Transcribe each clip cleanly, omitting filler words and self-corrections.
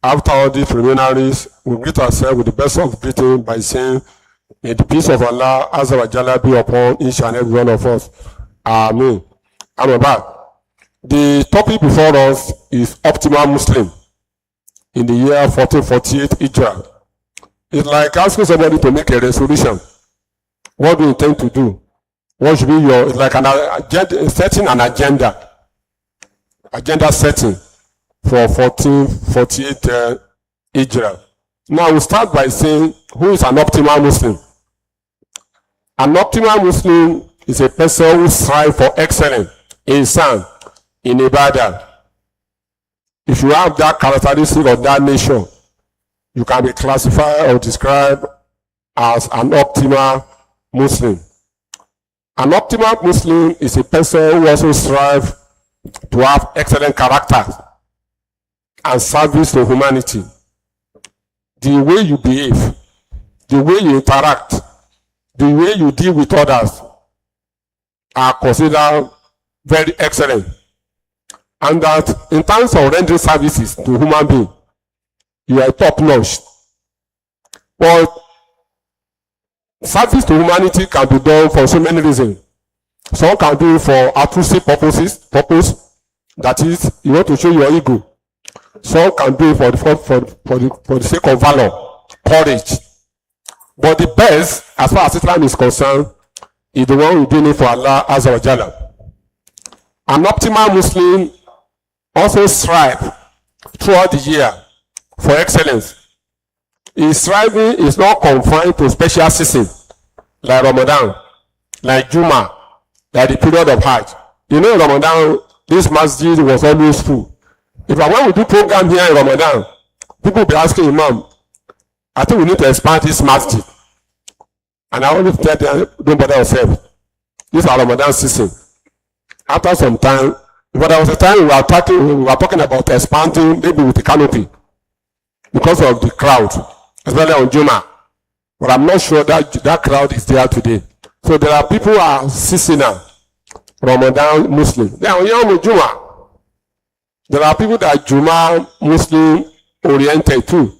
After all these preliminaries, we greet ourselves with the best of greeting by saying, may the peace of Allah Azza wa Jalla be upon each and every one of us. Amen. I'm back. The topic before us is optimal Muslim in the year 1448 Hijrah. It's like asking somebody to make a resolution. What do you intend to do? What should be it's like an agenda, setting an agenda setting for 1448 Hijrah. Now we start by saying, who is an optimal Muslim? An optimal Muslim is a person who strives for excellence in Islam, in Ibadah. If you have that characteristic of that nature, you can be classified or described as an optimal Muslim. An optimal Muslim is a person who also strives to have excellent character and service to humanity. The way you behave, the way you interact, the way you deal with others are considered very excellent. And that in terms of rendering services to human beings, you are top notch. But service to humanity can be done for so many reasons. Some can do it for altruistic purpose, that is, you want to show your ego. Some can do it for the sake of valor, courage. But the best, as far as Islam is concerned, is the one who doing it for Allah Azza wa Jalla. An optimal Muslim also strives throughout the year for excellence. His striving is not confined to special seasons like Ramadan, like Juma, like the period of Hajj. You know, in Ramadan, this masjid was always full. When we do program here in Ramadan, people will be asking Imam, I think we need to expand this masjid. And I always tell them, don't bother yourself. This is our Ramadan season. After some time, but there was a time we were talking about expanding maybe with the canopy because of the crowd, especially on Juma. But I'm not sure that crowd is there today. So there are people who are seasonal Ramadan Muslim. They are young Juma. There are people that are Juma Muslim oriented too.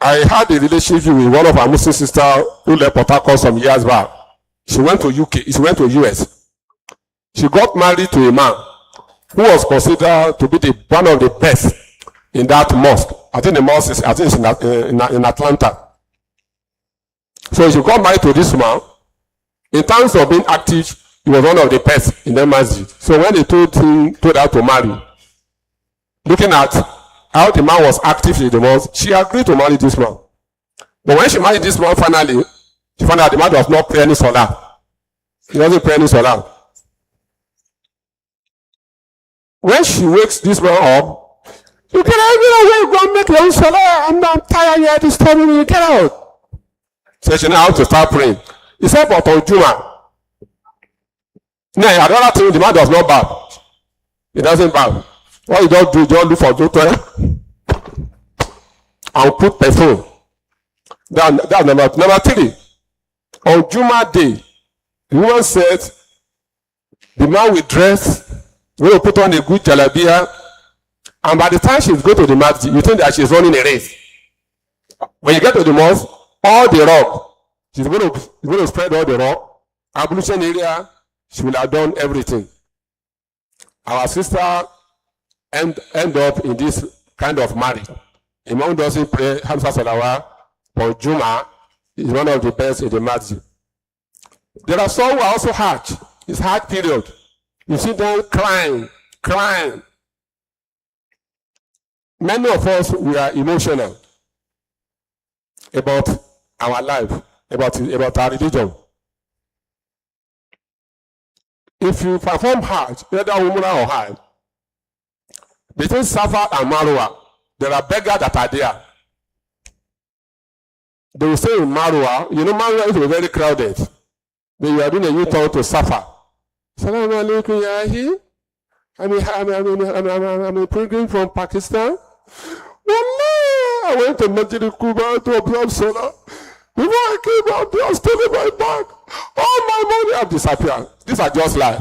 I had a relationship with one of our Muslim sisters who left Port Harcourt some years back. She went to UK. She went to US. She got married to a man who was considered to be one of the best in that mosque. I think the mosque is in Atlanta. So she got married to this man. In terms of being active, he was one of the best in the masjid. So when they told her to marry, looking at how the man was active in the mosque, she agreed to marry this man. But when she married this man, finally, she found out the man does not pray any salah. He doesn't pray any salah. When she wakes this man up, you get out, go and make your own salah. I'm not tired, you're disturbing me, you get out. So she now have to start praying. He said, but on Juma, no, another thing, the man does not bow. He doesn't bow. What you don't do, just look for Joto and put perfume. That's number 3. On Juma day, the woman said, the man will dress, will put on a good jalabia, and by the time she's going to the masjid, you think that she's running a race. When you get to the mosque, all the rock, she's going to spread all the rock. Ablution area, she will have done everything. Our sister end up in this kind of marriage. Imam doesn't pray Hamsa Salawat, but Juma is one of the best in the masjid. There are some who are also Hajj. It's Hajj period. You see them crying. Many of us, we are emotional about our life, about our religion. If you perform Hajj, whether Umrah or Hajj, between Safa and Marwa, there are beggars that are there. They will say in Marwa, Marwa is very crowded. Then you are doing a U-turn to Safa. Assalamu alaikum, Yahi. I'm a pilgrim from Pakistan. I went to Masjid Kuba to observe Salah. Before I came out, they are stealing my bag. All my money have disappeared. These are just lies.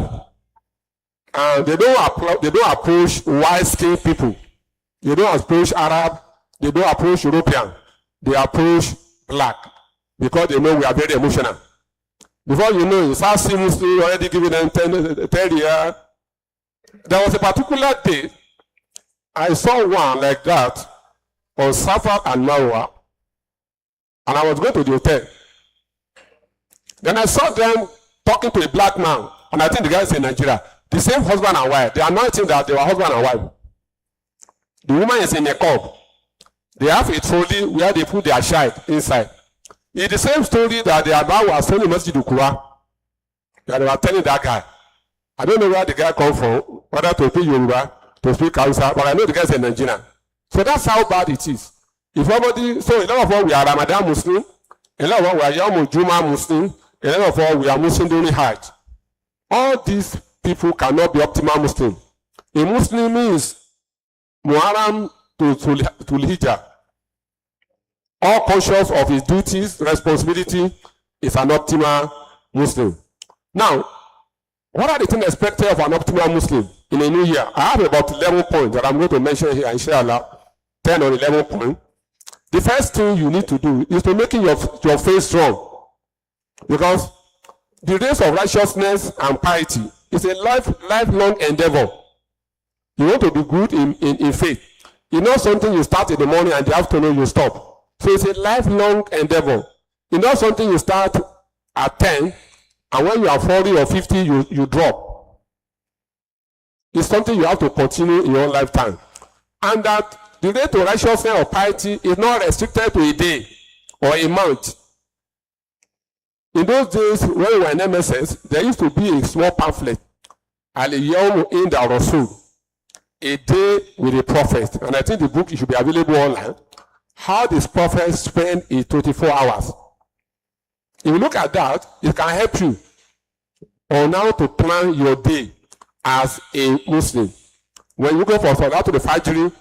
And they don't approach wise-skinned people They don't approach Arab. They don't approach European. They approach black because they know we are very emotional. Before you know, you start seeing Muslims already giving them 10 years. There was a particular day I saw one like that on Safa and Marwa, and I was going to the hotel. Then I saw them talking to a black man, and I think the guy is in Nigeria. The same husband and wife. They are not saying that they were husband and wife. The woman is in a cup. They have a trolley where they put their child inside. It's the same story that the Abba was telling Masjid Ukura. That they were telling that guy. I don't know where the guy come from, whether to speak Yoruba, to speak Hausa, but I know the guy is in Nigeria. So that's how bad it is. If somebody, so a lot of us we are Ramadan Muslim, a lot of us we are Yom Juma Muslim, a lot of us we are Muslim during Hajj. All these people cannot be optimal Muslim. A Muslim means Muharram to Hijrah. All conscious of his duties, responsibility, is an optimal Muslim. Now, what are the things expected of an optimal Muslim in a new year? I have about 11 points that I'm going to mention here, inshallah, 10 or 11 points. The first thing you need to do is to make your faith strong. Because the race of righteousness and piety is a lifelong endeavor. You want to be good in faith. It's not something you start in the morning and the afternoon you stop. So it's a lifelong endeavor. It's not something you start at 10 and when you are 40 or 50 you drop. It's something you have to continue in your lifetime. And that the way to righteousness or piety is not restricted to a day or a month. In those days when we were in MSS, there used to be a small pamphlet, Al-Yawm Inda Rasul, a day with a prophet. And I think the book should be available online. How this prophet spend his 24 hours. If you look at that, it can help you on how to plan your day as a Muslim. When you go for Salatul Fajr,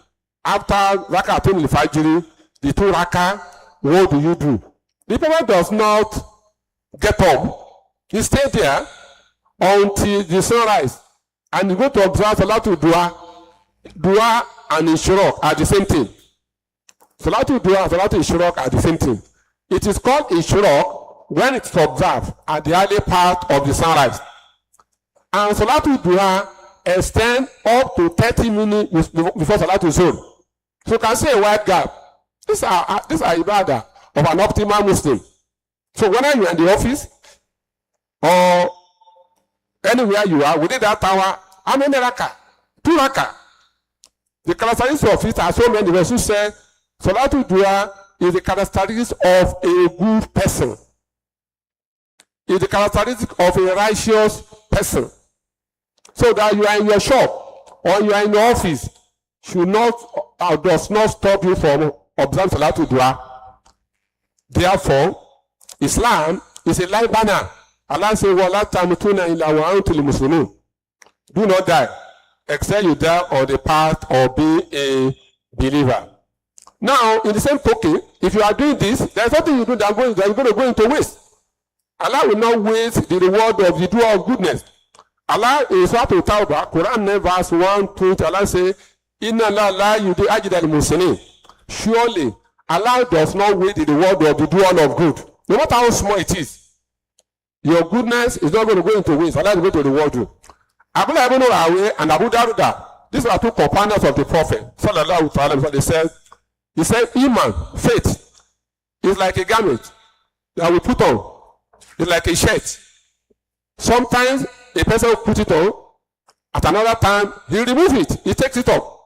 after Rakatul Fajr, the 2 Rakah, what do you do? The prophet does not get up. He stays there until the sunrise. And you go to observe Salatul Dua. Dua and Ishraq are the same thing. Salatul Dua and Salatul Ishraq are the same thing. It is called Ishraq when it's observed at the early part of the sunrise. And Salatul Dua extends up to 30 minutes before Salatul Zuhr. So you can see a wide gap. These are ibadah of an optimal Muslim. So whether you are in the office or anywhere you are within that hour, how many rakah? 2 rakah. The characteristics of it are so many. The Rasul said, Salatul Dua is the characteristics of a good person. It's the characteristic of a righteous person. So that you are in your shop or you are in your office, should not or does not stop you from observing Salatul Dua. Therefore, Islam is a life banner. Allah says, "Wala tamutuna illa wa antum muslimun." Do not die, except you die on the path of being a believer. Now, in the same token, if you are doing this, there is something you do that is going to go into waste. Allah will not waste the reward of the doer of goodness. Allah in Surah Al-Tawbah, Quran 9 verse 1-2, Allah says, Inna la yudi ajda al-muslimin. Surely, Allah does not waste the reward of the doer of good. No matter how small it is, your goodness is not going to go into waste. Allah is going to reward you. Abdullah ibn Rawi and Abu Darda, these are 2 companions of the Prophet. Sallallahu alaihi wasallam. He said, Iman, faith, is like a garment that we put on. It's like a shirt. Sometimes a person will put it on. At another time, he removes it. He takes it off.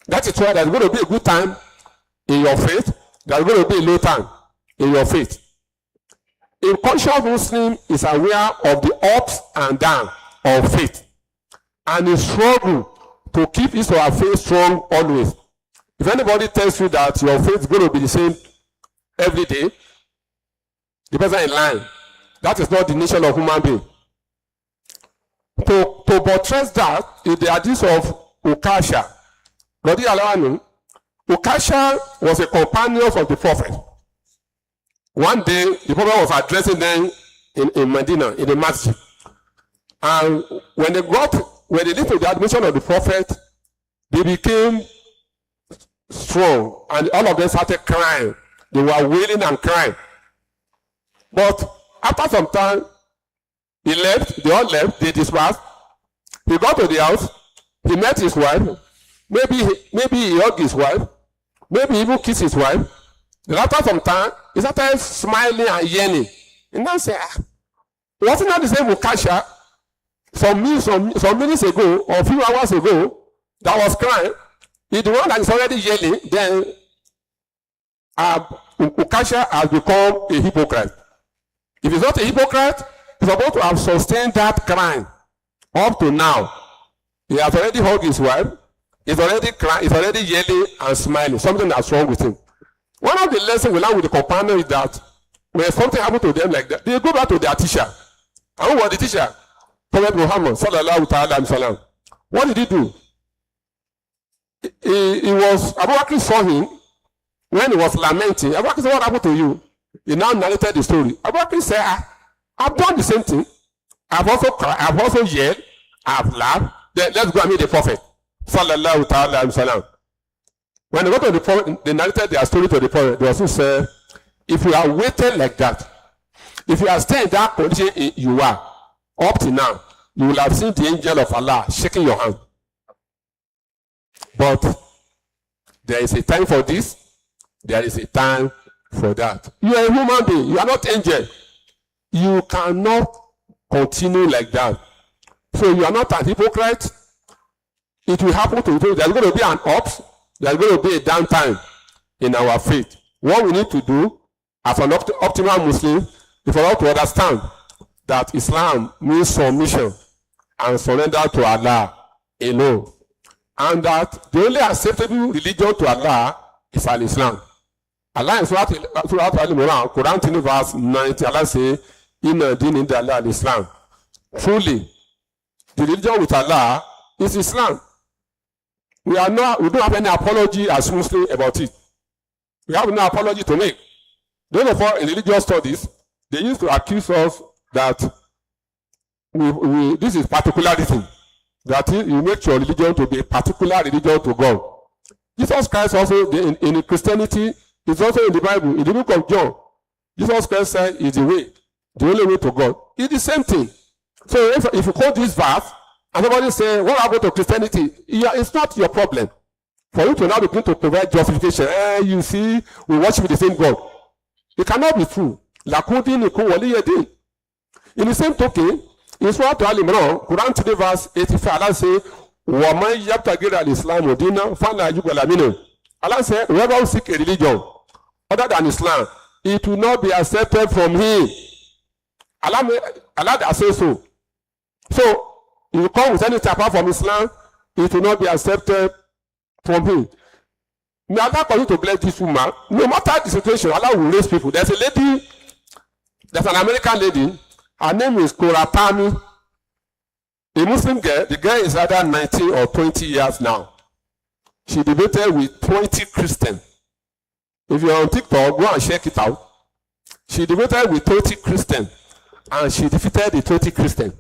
That is why there's going to be a good time in your faith. There's going to be a low time in your faith. A conscious Muslim is aware of the ups and downs of faith. And he struggles to keep his or her faith strong always. If anybody tells you that your faith is going to be the same every day, the person is lying. That is not the nature of human being. To buttress that is the hadith of Ukasha. Ukasha was a companion of the Prophet. One day, the Prophet was addressing them in Medina, in the masjid. And when they lived to the admission of the Prophet, they became strong, and all of them started crying. They were wailing and crying. But after some time, he left, they all left, they dispersed. He got to the house, he met his wife, maybe he hugged his wife, maybe he even kissed his wife. Then after some time, he started smiling and yearning. And now say, wasn't that the same with Kasha? Some minutes ago, or a few hours ago, that was crying. He's the one that is already yelling, then Ukasha has become a hypocrite. If he's not a hypocrite, he's supposed to have sustained that crime up to now. He has already hugged his wife, he's already crying, he's already yelling and smiling. Something that's wrong with him. One of the lessons we learn with the companion is that when something happens to them like that, they go back to their teacher. And who was the teacher? Prophet Muhammad sallallahu ta'ala alaihi wasallam. What did he do? He was, Abu Bakr saw him when he was lamenting. Abu Bakr said, what happened to you? He now narrated the story. Abu Bakr said, I've done the same thing. I've also cried, I've also yelled, I've laughed. Then let's go and meet the Prophet sallallahu ta'ala alaihi wasallam. When they got to the Prophet, they narrated their story to the Prophet. They also said, if you are waiting like that, if you are staying in that condition you are, up to now, you will have seen the angel of Allah shaking your hand. But there is a time for this, there is a time for that. You are a human being, you are not angel. You cannot continue like that. So you are not a hypocrite. It will happen to you. There is going to be an ups, there is going to be a downtime in our faith. What we need to do as an optimal Muslim is for us to understand that Islam means submission and surrender to Allah alone. And that the only acceptable religion to Allah is Al-Islam. Allah in Surah Al-Imran, Quran 10 verse 90, Allah says, Inna din inda Allah al-Islam. Truly, the religion with Allah is Islam. We don't have any apology as Muslims about it. We have no apology to make. Those of us in religious studies, they used to accuse us that this is particularism. That you make your religion to be a particular religion to God. Jesus Christ also, in Christianity, is also in the Bible, in the book of John. Jesus Christ said is the way, the only way to God. It's the same thing. So if you quote this verse, and somebody say, what happened to Christianity? It's not your problem. For you to now begin to provide justification. You see, we worship the same God. It cannot be true. In the same token, in Surah Al-Imran, Quran 3 verse 85, Allah says, وَمَنْ يَبْتَغِيَ الْإِسْلَامُ دِينًا فَلَا يُقْبَلَ مِنْهُ. Allah said, whoever will seek a religion other than Islam, it will not be accepted from him. Allah says so. So, if you come with anything apart from Islam, it will not be accepted from him. May Allah continue to bless this woman. No matter the situation, Allah will raise people. There's an American lady. Her name is Koratami, a Muslim girl. The girl is either 19 or 20 years now. She debated with 20 Christians. If you're on TikTok, go and check it out. She debated with 20 Christians, and she defeated the 20 Christians.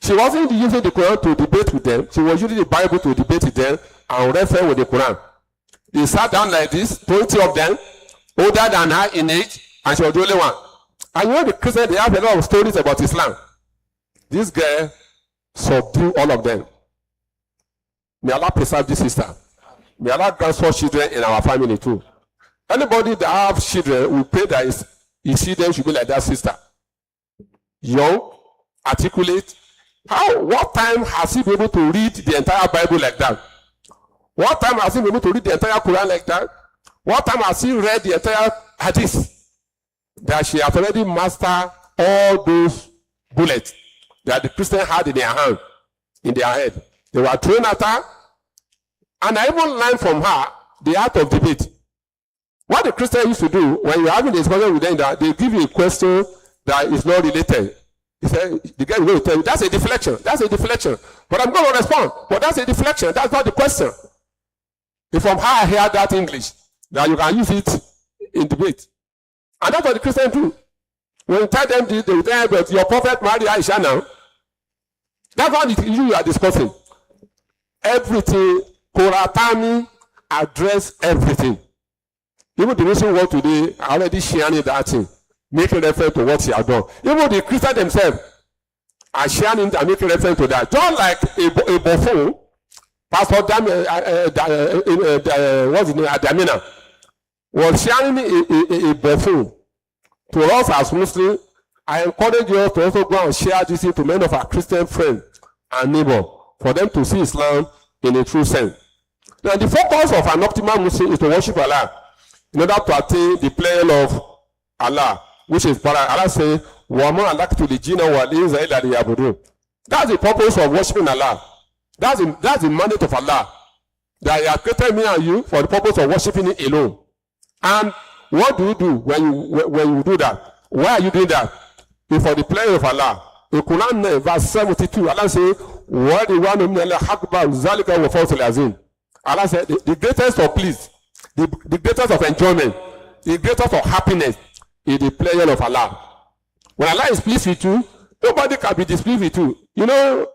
She wasn't using the Quran to debate with them. She was using the Bible to debate with them and refer with the Quran. They sat down like this, 20 of them, older than her in age, and she was the only one. And you know the Christians, they have a lot of stories about Islam. This girl subdued all of them. May Allah preserve this sister. May Allah grant such children in our family too. Anybody that have children, we pray that his children should be like that sister. Young, articulate. What time has he been able to read the entire Bible like that? What time has he been able to read the entire Quran like that? What time has he read the entire Hadith? That she has already mastered all those bullets that the Christians had in their hand, in their head. They were thrown at her, and I even learned from her the art of debate. What the Christians used to do when you're having a discussion with them, that they give you a question that is not related. He said, the guy will tell you, that's a deflection, that's a deflection. But I'm going to respond, but that's a deflection, that's not the question. If from her I hear that English, that you can use it in debate. And that's what the Christians do. When you tell them this, they will tell you, but your prophet married Aisha now. That's what you are discussing. Everything, Koratami address everything. Even the Muslim world today are already sharing that thing, making reference to what he has done. Even the Christians themselves are sharing and making reference to that. Just like a buffon, Pastor what's his name, Adamina, was sharing a buffon to us as Muslims. I encourage you to also go and share this to many of our Christian friends and neighbors for them to see Islam in a true sense. Now, the focus of an optimal Muslim is to worship Allah in order to attain the pleasure of Allah, which is paradise. Allah says, "Wama alaktu lijina wal insa illa liya'budun." That's the purpose of worshiping Allah. That's the mandate of Allah. That He has created me and you for the purpose of worshiping Him alone. And what do you do when you do that? Why are you doing that? It's for the pleasure of Allah. In Quran verse 72, Allah says, Allah said, the greatest of bliss, the greatest of enjoyment, the greatest of happiness is the pleasure of Allah. When Allah is pleased with you, nobody can be displeased with you. You know,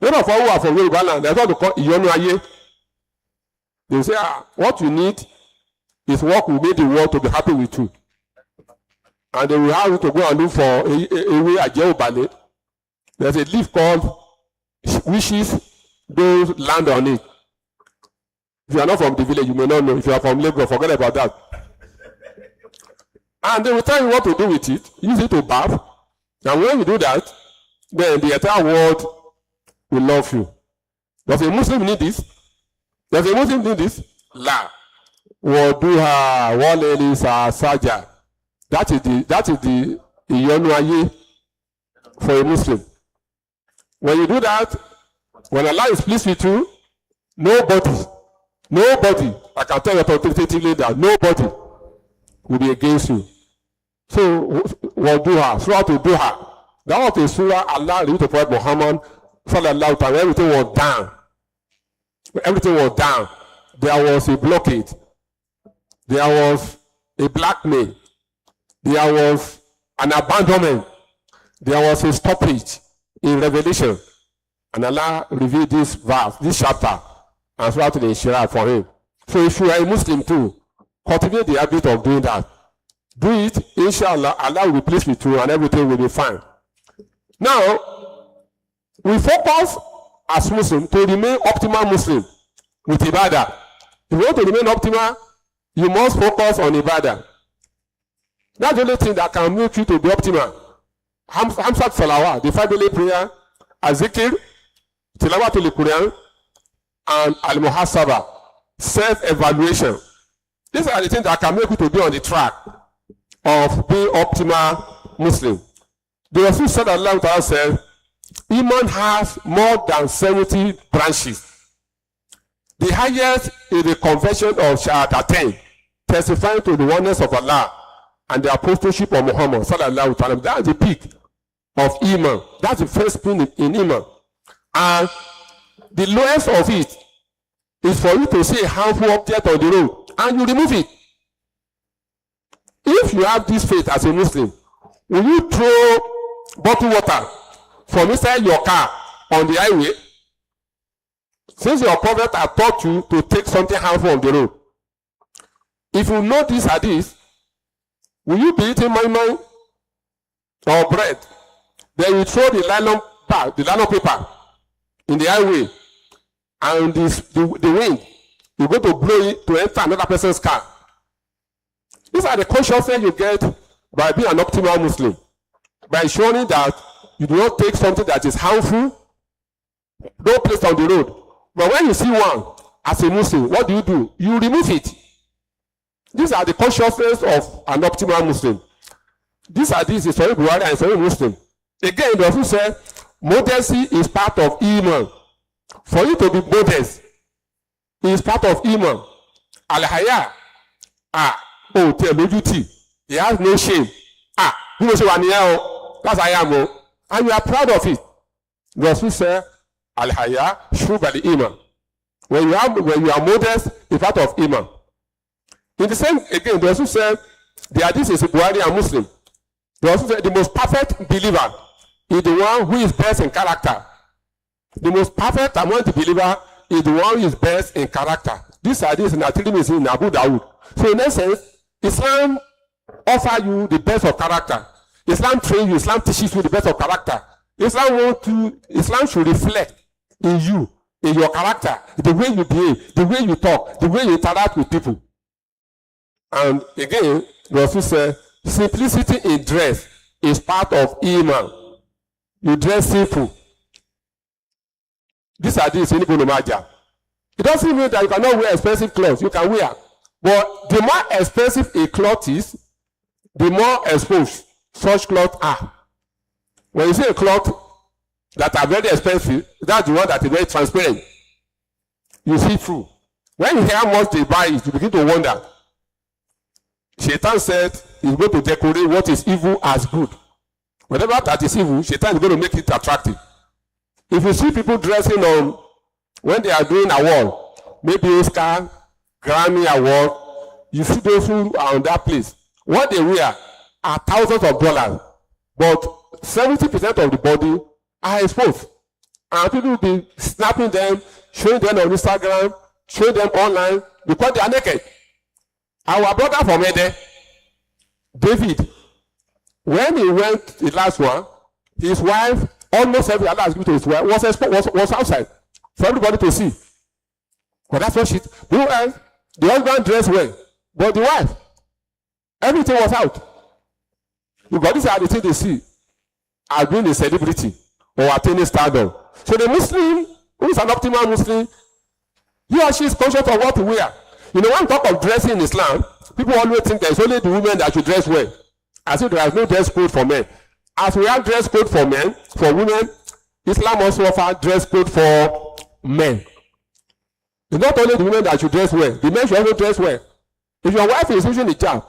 none of us who are from Yoruba land, that's what they call Iyonu Aye. They say, what you need is what will make the world to be happy with you. And they will have you to go and look for a way Ajeobale. There's a leaf called wishes, those land on it. If you are not from the village, you may not know. If you are from Lagos, forget about that. And they will tell you what to do with it. Use it to bath. And when you do that, then the entire world will love you. Does a Muslim need this? Does a Muslim need this? La. Waduha waleli saja. That is the Iyonu Aye for a Muslim. When you do that, when Allah is pleased with you, nobody, I can tell you authoritatively that nobody will be against you. So, Waduha, Surah to Duha. That was the surah Allah revealed to Prophet Muhammad sallallahu alaihi wasallam. Everything was down. Everything was down. There was a blockade. There was a blackmail. There was an abandonment. There was a stoppage in Revelation. And Allah revealed this verse, this chapter, and Surah to the Hijrah for him. So if you are a Muslim too, cultivate the habit of doing that. Do it, inshallah, Allah will be pleased with you and everything will be fine. Now, we focus as Muslims to remain optimal Muslim with Ibadah. If you want to remain optimal, you must focus on Ibadah. That's the only thing that can make you to be optimal. Hamsat Salawat, the 5 daily prayer, Azikir, Tilawatul Quran, and Al-Muhasaba, self-evaluation. These are the things that can make you to be on the track of being optimal Muslim. The Rasul said, Allah Ta'ala said, Iman has more than 70 branches. The highest is the confession of Shahadatain, testifying to the oneness of Allah and the apostleship of Muhammad sallallahu alaihi wasallam. That's the peak of Iman. That's the first thing in Iman. And the lowest of it is for you to see a harmful object on the road and you remove it. If you have this faith as a Muslim, will you throw bottled water from inside your car on the highway? Since your prophet has taught you to take something harmful on the road, if you know this hadith, will you be eating maimai or bread? Then you throw the nylon bag, the nylon paper in the highway, and the wind, you're going to blow it to enter another person's car. These are the consciousness you get by being an optimal Muslim. By ensuring that you do not take something that is harmful, don't place on the road. But when you see one as a Muslim, what do? You remove it. These are the consciousness of an optimal Muslim. These are these, Sahih Bukhari and Sahih Muslim. Again, the Prophet said, modesty is part of Iman. For you to be modest is part of Iman. Al-Haya, he has no shame. That's I am. And you are proud of it. The Prophet said, Al-Haya, Shubal Iman. When you are modest, it's part of Iman. In the same, again, the Prophet said, the hadith is Bukhari and Muslim. The Prophet said, the most perfect believer is the one who is best in character. The most perfect among the believer is the one who is best in character. This hadith in At-Tirmidhi is in Abu Dawud. So in essence, Islam offer you the best of character. Islam train you. Islam teaches you the best of character. Islam should reflect in you, in your character, the way you behave, the way you talk, the way you interact with people. And again, Rasul said, simplicity in dress is part of Iman. You dress simple. This hadith in Ibn Majah. It doesn't mean that you cannot wear expensive clothes. You can wear. But the more expensive a cloth is, the more exposed such clothes are. When you see a cloth that are very expensive, that's the one that is very transparent. You see through. When you hear how much they buy it, you begin to wonder. Shaitan said he's going to decorate what is evil as good. Whatever that is evil, Shaitan is going to make it attractive. If you see people dressing on, when they are doing award, maybe Oscar, Grammy award, you see those who are on that place. What they wear are thousands of dollars, but 70% of the body are exposed. And people will be snapping them, showing them on Instagram, showing them online, because they are naked. Our brother from Ede, David, when he went the last one, his wife, almost every other given to his wife, was outside for everybody to see. But that's what she, the husband dressed well, but the wife, everything was out. Because these are the things they see as being a celebrity or attaining stardom. So the Muslim, who is an optimal Muslim, he or she is conscious of what to wear. You know, when we talk of dressing in Islam, people always think there's only the women that should dress well. As if there is no dress code for men. As we have dress code for men, for women, Islam also offers dress code for men. It's not only the women that should dress well, the men should also dress well. If your wife is using hijab,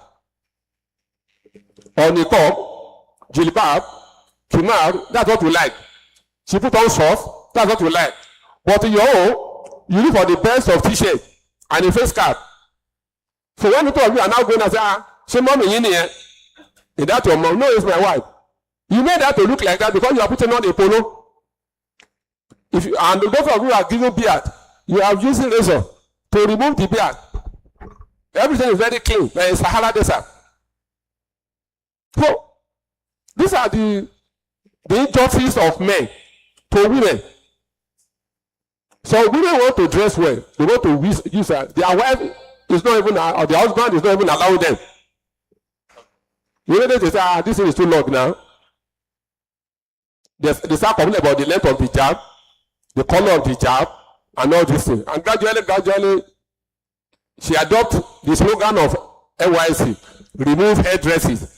or niqab, jilbab, kimar, that's what you like. She put on shorts, that's what you like. But in your own, you look for the best of t-shirt and a face cap. So when the two of you are now going and say, she mommy in here, is that your mom? No, it's my wife. You made that to look like that because you are putting on a polo. And those of you are giving beard, you are using razor to remove the beard. Everything is very clean, like Sahara Desert. So, these are the injustices of men to women. So women want to dress well. They want to use their wife is not even, or their husband is not even allowing them. You know, they say, this thing is too long now. They start complaining about the length of the hijab, the color of the hijab, and all these things. And gradually, she adopts the slogan of NYC, remove hairdresses.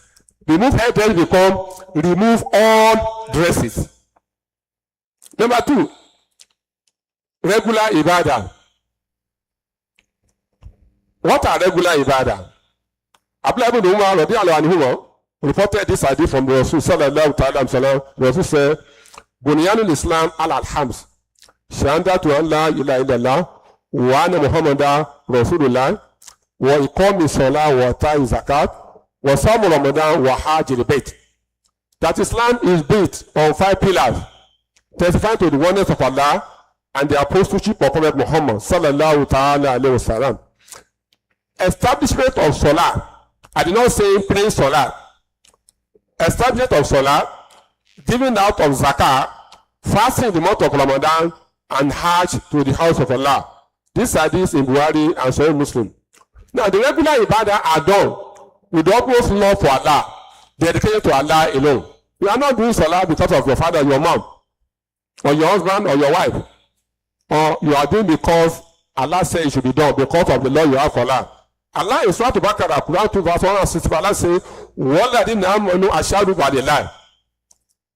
Remove hairdresses become remove all dresses. Number 2, regular ibadah. What are regular ibadah? Abdullah ibn Umar radiyallahu anhu reported this hadith from the Rasul sallallahu ta'ala sallam. The Rasul said, Bunyanul Islam al-Hams. Shahadatu an la ilaha illallah wa anna Muhammadan Rasulullah wa iqami salah wa ta'i zakat wa samu Ramadan wa hajj al-bayt. That Islam is built on 5 pillars, testifying to the oneness of Allah and the apostleship of Prophet Muhammad sallallahu ta'ala alayhi wa sallam. Establishment of Salah. I did not say praying Salah. Establishment of Salah, giving out of Zakah, fasting in the month of Ramadan, and Hajj to the house of Allah. These are these in Buhari and Sahih Muslim. Now, the regular ibadah are done with the utmost love for Allah, dedicated to Allah alone. You are not doing Salah because of your father, your mom, or your husband, or your wife. Or you are doing because Allah says it should be done, because of the law you have for Allah. Allah in Surah Al-Baqarah, Quran 2 verse 165, Allah says, وَالَّذِينَ آمَنُوا أَشْهَدُوا بِاللَّهِ.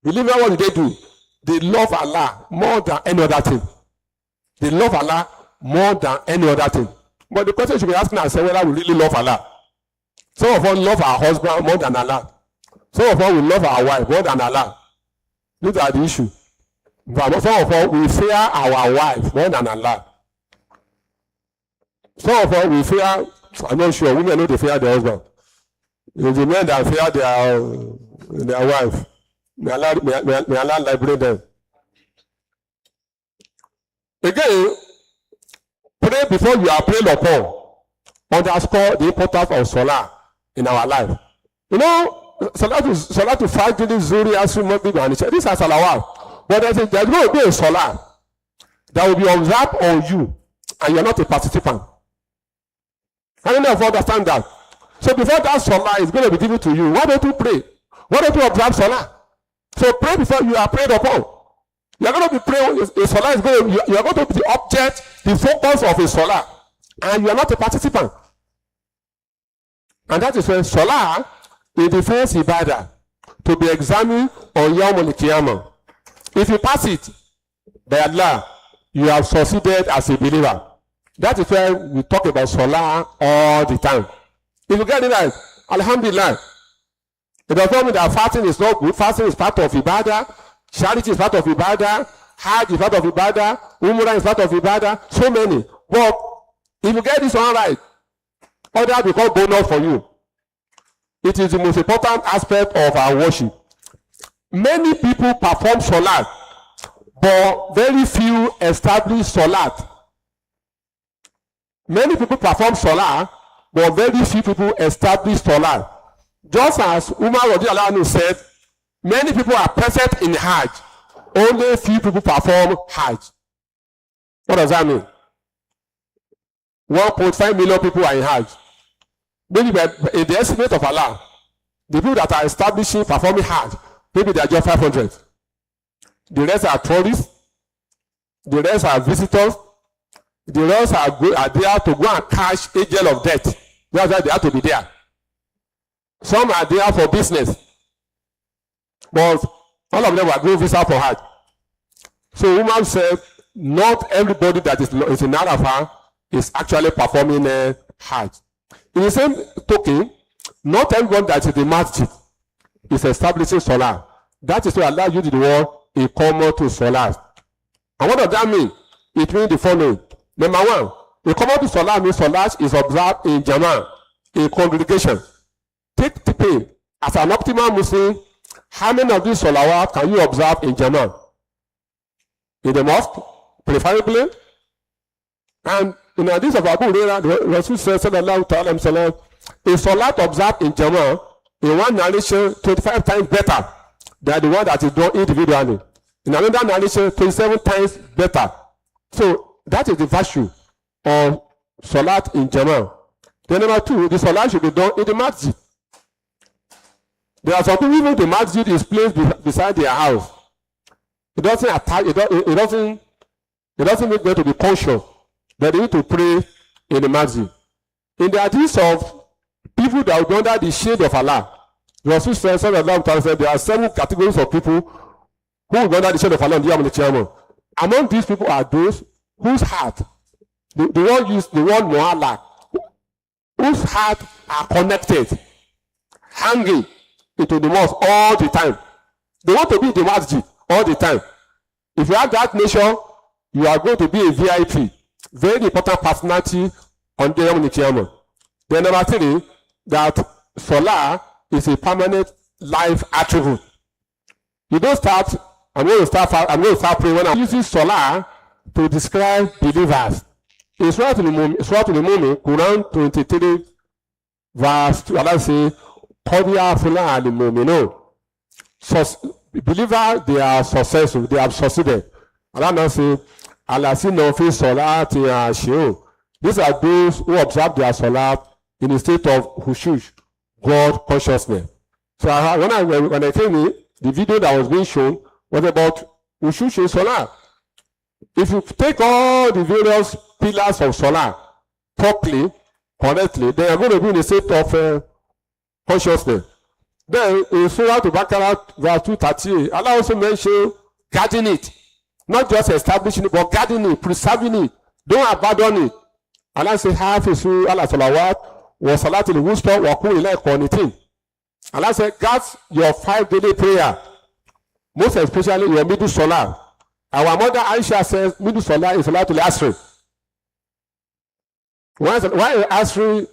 Believers, what do they do? They love Allah more than any other thing. They love Allah more than any other thing. But the question should be asking ourselves whether we really love Allah. Some of us love our husband more than Allah. Some of us will love our wife more than Allah. These are the issue. But some of us will fear our wife more than Allah. Some of us will fear, I'm not sure, women know they fear their husband. It's the men that fear their wife. May Allah liberate them. Again, prayer pray before you are prayed upon underscore the importance of Salah in our life. You know, Salah to Fajr, Zuri, Asr, Maghrib, and Isha. These are salawat. But there's going to be a Salah that will be observed on you, and you're not a participant. I don't know if you understand that. So before that Salah is going to be given to you, why don't you pray? Why don't you observe Salah? So pray before you are prayed upon. You are going to be praying. A Salah is going. You are going to be the object, the focus of a Salah, and you are not a participant. And that is when Salah is the first ibadah to be examined on Yawm al-Qiyamah. If you pass it, by Allah, you have succeeded as a believer. That is why we talk about Salah all the time. If you get it right, Alhamdulillah. It does not mean that fasting is not good. Fasting is part of ibadah. Charity is part of ibadah. Hajj is part of ibadah. Umrah is part of ibadah. So many. But if you get this one right, others become bonus for you. It is the most important aspect of our worship. Many people perform salat, but very few establish salat. Many people perform salat, but very few people establish salat. Just as Umar Radiallahu Anhu said, many people are present in Hajj, only few people perform Hajj. What does that mean? 1.5 million people are in Hajj. Maybe in the estimate of Allah, the people that are establishing, performing Hajj, maybe they are just 500. The rest are tourists, the rest are visitors, the rest are there to go and catch angel of death. That's why they have to be there. Some are there for business, but all of them are going visa for Hajj. So Umar said, not everybody that is in Arafah is actually performing Hajj. In the same token, not everyone that is in the masjid is establishing Salah. That is why Allah used the word Iqamah to Salah. And what does that mean? It means the following. Number one, Iqamah to Salah means Salah is observed in Jama'ah, in congregation. Take the pain. As an optimal Muslim, how many of these salawat can you observe in Jama'ah? In the mosque, preferably. And in the hadith of Abu Hurairah, Rasul said, sallallahu ta'ala sallam, a salat observed in Jama'ah, in one narration, 25 times better than the one that is done individually. In another narration, 27 times better. So that is the virtue of salat in Jama'ah. Then number two, the salat should be done in the masjid. There are some people, even the masjid is placed beside their house. It doesn't attack, it doesn't make them to be conscious that they need to pray in the masjid. In the hadith of people that will be under the shade of Allah, Rasul said, there are 7 categories of people who will be under the shade of Allah on the Yawm al-Qiyamah. Among these people are those whose heart, the one used the word mu'allaq, whose heart are connected, hanging into the mosque all the time. They want to be in the masjid all the time. If you have that nature, you are going to be a VIP, very important personality on the Yawm al-Qiyamah. Then number 3, that Salah is a permanent life attribute. You don't start, I'm going to start praying when I'm using Salah to describe believers. In Surah Al-Mu'min, Quran 23, verse 2, Allah says, Qadiya Fulan al-Mu'minun. Believers, they are successful, they have succeeded. Allah now says, Allah see no fi salati ashiun. These are those who observe their salat in a state of hushush, God consciousness. So when I came in, the video that was being shown was about hushush in salat. If you take all the various pillars of salat properly, correctly, they are going to be in a state of consciousness. Then in Surah Al-Baqarah, verse 238, Allah also mentioned guarding it. Not just establishing it, but guarding it, preserving it. Don't abandon it. Allah says, Hafizu ala salawat wa salatul wusta wa qul ilay qanitin. Allah said, guard your 5 daily prayer, most especially your middle salah. Our mother Aisha says, middle salah is salatul asr. Why asr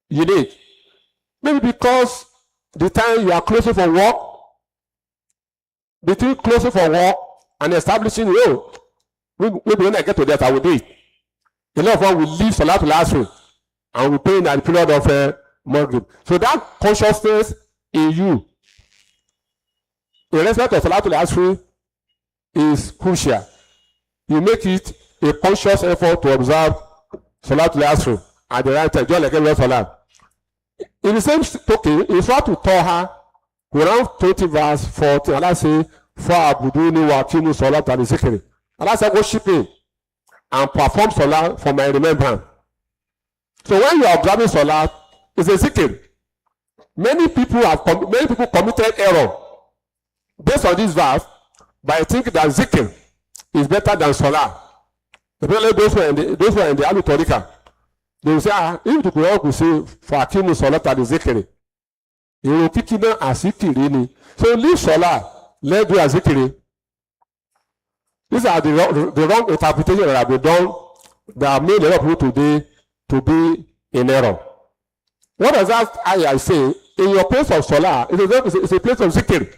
you need? Maybe because the time you are closing for work, between closing for work and establishing, maybe when I get to that, I will do it. A lot of us will leave Salatul Asr and we pray in the period of Maghrib. So that consciousness in you, in respect of Salatul Asr, is crucial. You make it a conscious effort to observe Salatul Asr at the right time, just like every Salah. In the same token, in Surah to Taha, Quran 20 verse 14, Allah say, Fa'abuduni wa aqimu salata li zikri. Allah said, worship me and perform Salah for my remembrance. So when you are observing Salah, it's a zikr. Many people committed error based on this verse by thinking that zikr is better than Salah. Especially those who are in the Alu Torika. They will say, if the Quran will say, for aqimu salata li zikri, ìrun kíkí náà àsìkiri ni. So leave Salah, let's do àsìkiri. These are the wrong interpretation that have been done that have made a lot of people today to be in error. What does that ayah say? In your place of Salah, it's a place of zikr.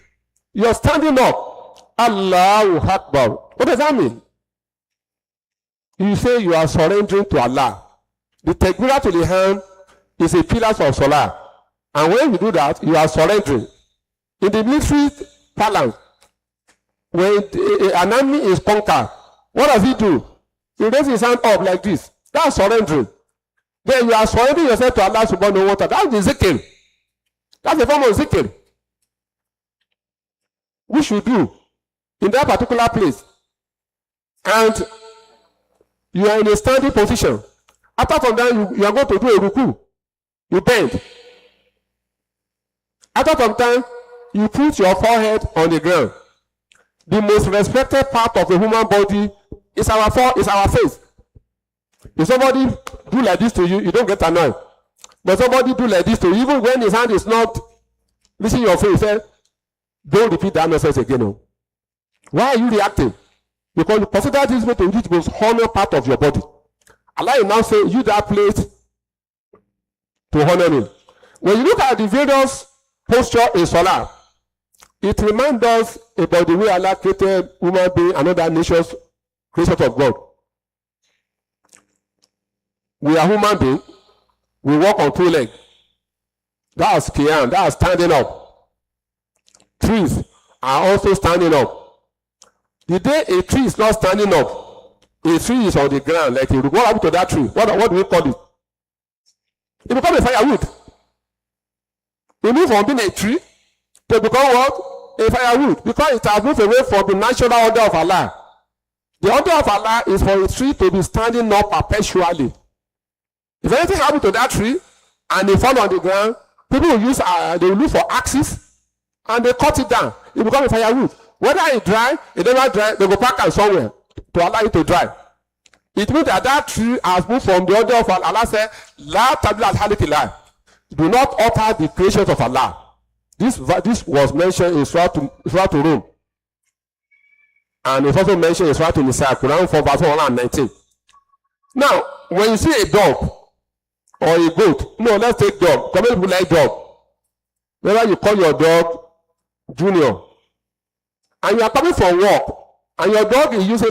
You're standing up. Allahu Akbar. What does that mean? You say you are surrendering to Allah. The takbirah to the hand is a pillar of Salah. And when you do that, you are surrendering. In the military parlance, when an army is conquered, what does he do? He raises his hand up like this. That's surrendering. Then you are surrendering yourself to Allah subhanahu wa ta'ala. That's the zikr. That's a form of zikr. We should do in that particular place. And you are in a standing position. After from that, you are going to do a ruku. You bend. After some time, you put your forehead on the ground. The most respected part of the human body is our face. If somebody do like this to you, you don't get annoyed. But somebody do like this to you, even when his hand is not reaching your face, say, don't repeat that nonsense again. No. Why are you reacting? Because you consider this way to reach the most honor part of your body. Allah will now say, use that place to honor him. When you look at the various posture in Salah, it reminds us about the way Allah created human being and other nations, creatures of God. We are human beings. We walk on two legs. That's Qiyam. That's standing up. Trees are also standing up. The day a tree is not standing up, a tree is on the ground like a root. What happened to that tree? What do we call it? It becomes a firewood. It moves from being a tree to become what? A firewood. Because it has moved away from the natural order of Allah. The order of Allah is for a tree to be standing up perpetually. If anything happens to that tree and they fall on the ground, people will use they will look for axes and they cut it down. It becomes a firewood. Whether it dry, it never dry, they go pack it somewhere to allow it to dry. It means that that tree has moved from the order of Allah. Allah said, La tabla al-halikillah. Do not alter the creations of Allah. This was mentioned in Surah to Rum. And it's also mentioned in Surah to Nisa, Quran 4 verse 119. Now, when you see a dog or a goat, no, let's take dog. Some people like dog. Whether you call your dog Junior, and you are coming from work, and your dog is using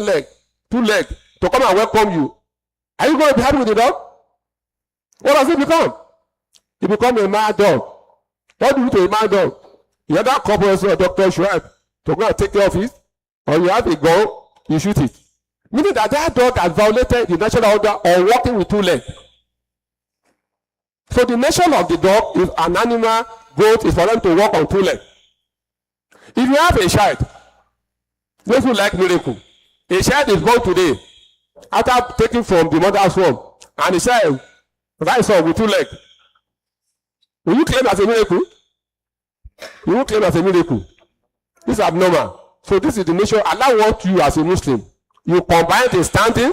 two legs, to come and welcome you, are you going to be happy with the dog? What does it become? It becomes a mad dog. What do you do to a mad dog? You have that couple of doctor should have to go and take care of it, or you have a gun, you shoot it. Meaning that that dog has violated the natural order of walking with two legs. So the nature of the dog is an animal, goat is for them to walk on two legs. If you have a child, those who like miracle, a child is born today, after taking from the mother's womb, and the child rise up with two legs. Will you claim as a miracle? You won't claim as a miracle. This is abnormal. So this is the nature. Allah wants you as a Muslim. You combine the standing,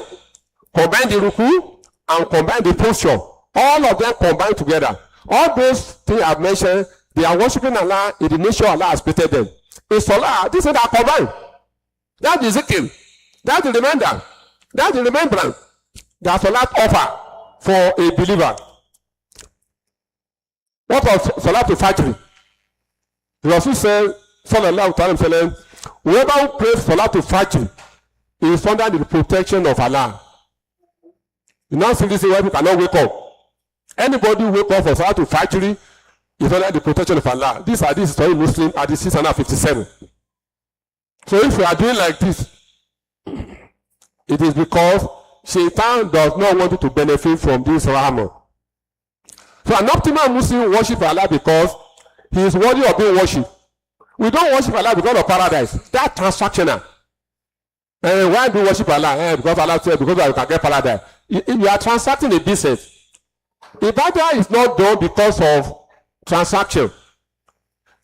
combine the ruku, and combine the posture. All of them combine together. All those things I've mentioned, they are worshiping Allah in the nature Allah has created them. In Salah, this is that combined. That's the zikr. That's the reminder. That's the remembrance that Salah offer for a believer. What was Salah to Fajr? The Rasul said, Sallallahu Alaihi Wasallam, whoever prays Salah to Fajr is under the protection of Allah. You now see this where people cannot wake up. Anybody who wake up for Salah to Fajr is under the protection of Allah. This is Sahih Muslim at the 657. So if you are doing like this, it is because Shaitan does not want you to benefit from this rahmah. So an optimal Muslim worship Allah because he is worthy of being worshipped. We don't worship Allah because of paradise. That's transactional. And why do you worship Allah? Because Allah said, because you can get paradise. You are transacting a business. Ibadah is not done because of transaction.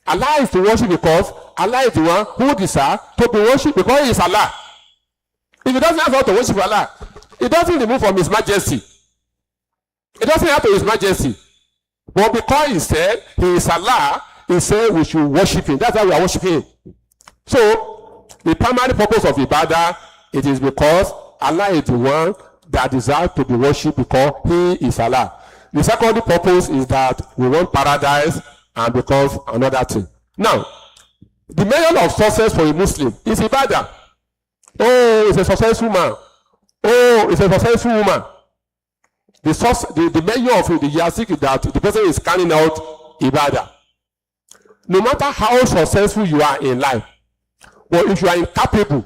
Allah is to worship because Allah is the one who deserves to be worshipped because he is Allah. If he doesn't have to worship Allah, it doesn't remove from his majesty. It doesn't have to his majesty. But because he said he is Allah, he said we should worship him. That's why we are worshiping him. So, the primary purpose of Ibadah, it is because Allah is the one that desires to be worshipped because he is Allah. The secondary purpose is that we want paradise and because another thing. Now, the measure of success for a Muslim is Ibadah. Oh, it's a successful man. Oh, it's a successful woman. The measure of the yardstick is that the person is carrying out Ibadah. No matter how successful you are in life, but if you are incapable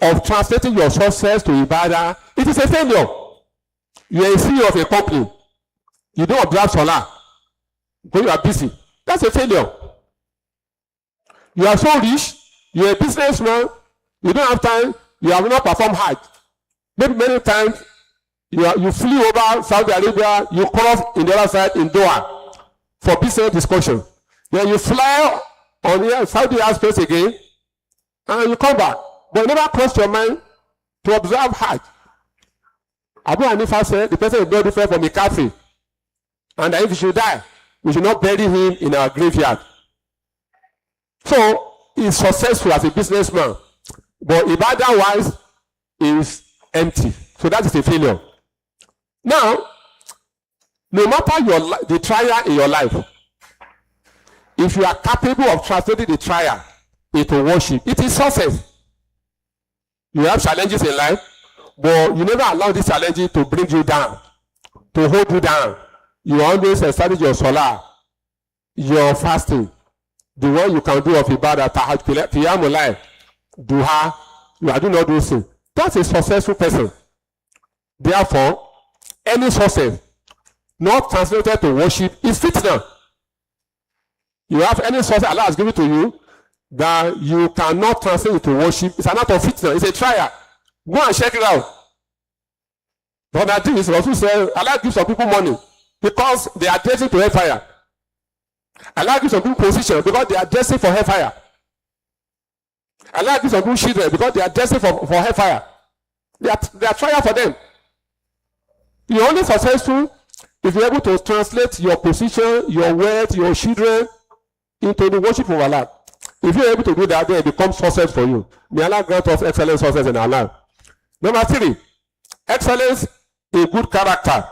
of translating your success to Ibadah, it is a failure. You are a CEO of a company. You don't observe Salah, but you are busy. That's a failure. You are so rich, you are a businessman, you don't have time, you have not performed Hajj. Maybe many times, you flew over Saudi Arabia, you cross in the other side in Doha for business discussion. Then you fly on the Saudi airspace again, and you come back. But never crossed your mind to observe Hajj. Abu Hanifa said the person is no different from a kafir. And that if he should die, we should not bury him in our graveyard. So, he's successful as a businessman. But Ibadah-wise, is empty. So that is a failure. Now, no matter the trial in your life, if you are capable of translating the trial into worship, it is success. You have challenges in life, but you never allow these challenges to bring you down, to hold you down. You always establish your salah, your fasting, the one you can do of ibadah, tahajjud, qiyamul layl, duha. You are doing all those things. That's a successful person. Therefore, any success not translated to worship is fitna. You have any success Allah has given to you that you cannot translate it to worship. It's an act of fitna. It's a trial. Go and check it out. But that thing is also said Allah gives some people money because they are destined to hellfire. Allah gives some people position because they are destined for hellfire. Allah gives some people children because they are destined for hellfire. They are trial for them. You're only successful if you're able to translate your position, your wealth, your children into the worship of Allah. If you're able to do that, then it becomes success for you. May Allah grant us excellent success in our life. Number 3, excellence in good character.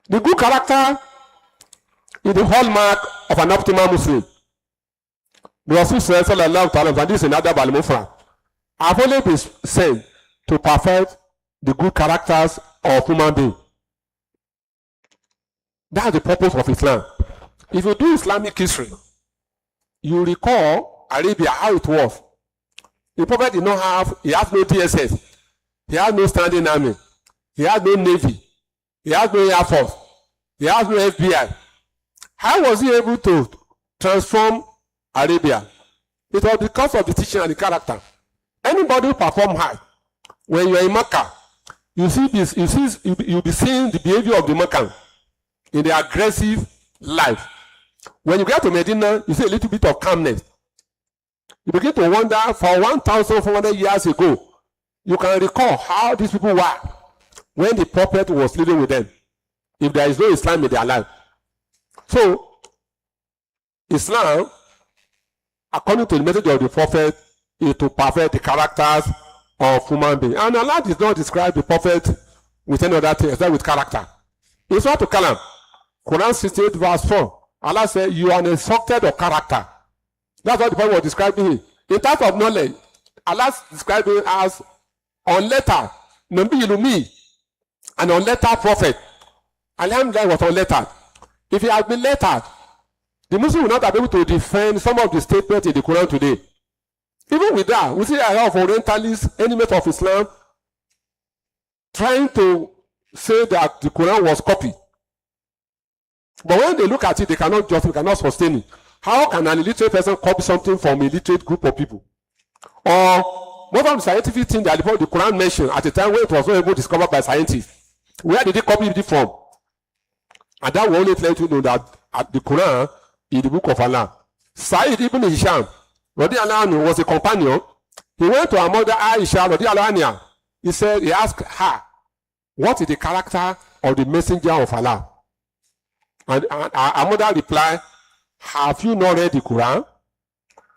The good character is the hallmark of an optimal Muslim. The Rasul said, sallallahu ta'ala, and this is another Al-Usrah. I've only been sent to perfect the good characters of human beings. That's the purpose of Islam. If you do Islamic history, you recall Arabia, how it was. The Prophet did not have, he has no DSS, he has no standing army, he has no navy, he has no air force, he has no FBI. How was he able to transform Arabia? It was because of the teaching and the character. Anybody who perform hard, when you are in Makkah, you'll be seeing the behavior of the Makkah in the aggressive life. When you get to Medina, you see a little bit of calmness. You begin to wonder, for 1,400 years ago, you can recall how these people were when the Prophet was living with them, if there is no Islam in their life. So, Islam, according to the message of the Prophet, is to perfect the characters of human beings. And Allah does not describe the Prophet with any other thing except with character. It's not to kalam. Quran 68 verse 4. Allah said, you are instructed of character. That's what the Prophet was describing here. In terms of knowledge, Allah described him as unlettered, Nabi Ilumi, an unlettered prophet. Alhamdulillah was unlettered. If he had been lettered, the Muslim would not have been able to defend some of the statements in the Quran today. Even with that, we see a lot of Orientalists, enemies of Islam, trying to say that the Quran was copied. But when they look at it, they cannot sustain it. How can an illiterate person copy something from a literate group of people? Or what of the scientific thing that the Quran mentioned at a time when it was not able to discovered by scientists? Where did they copy it from? And that will only let you know that the Quran is the book of Allah. Sayyid ibn Hisham radiallahu anhu was a companion. He went to our mother Aisha radiallahu anha. He asked her, what is the character of the messenger of Allah? And our mother replied, have you not read the Quran?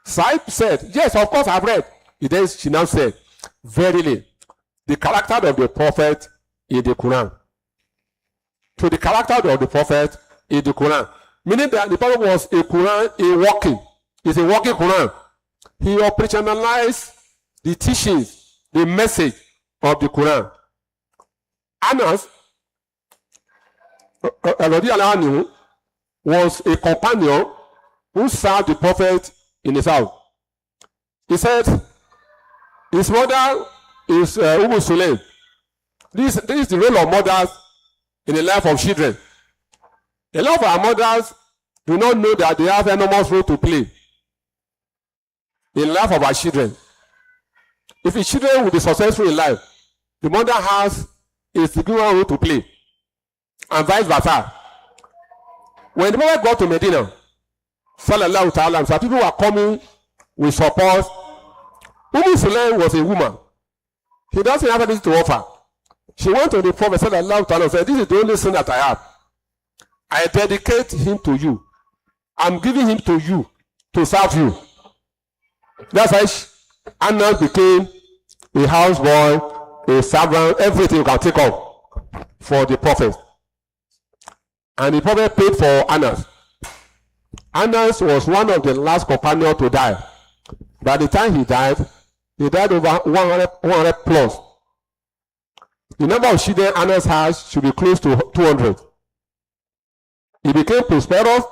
Said said, yes, of course I've read. She now said, verily, the character of the prophet is the Quran. So the character of the prophet is the Quran. Meaning that the prophet was a Quran, it's a walking Quran. He operationalized the teachings, the message of the Quran. Anas was a companion who served the prophet in his house. He said his mother is Sulaim. This is the role of mothers in the life of children. A lot of our mothers do not know that they have an enormous role to play in the life of our children. If the children will be successful in life, the mother has a significant role to play, and vice versa. When the Prophet got to Medina, sallallahu ta'ala, some people were coming with support. Sulaim was a woman. She doesn't have anything to offer. She went to the Prophet sallallahu ta'ala and said, this is the only son that I have. I dedicate him to you. I'm giving him to you to serve you. That's why Anna became a houseboy, a servant, everything you can think of for the Prophet. And the Prophet paid for Anas. Anas was one of the last companions to die. By the time he died over 100 plus. The number of children Anas has should be close to 200. He became prosperous.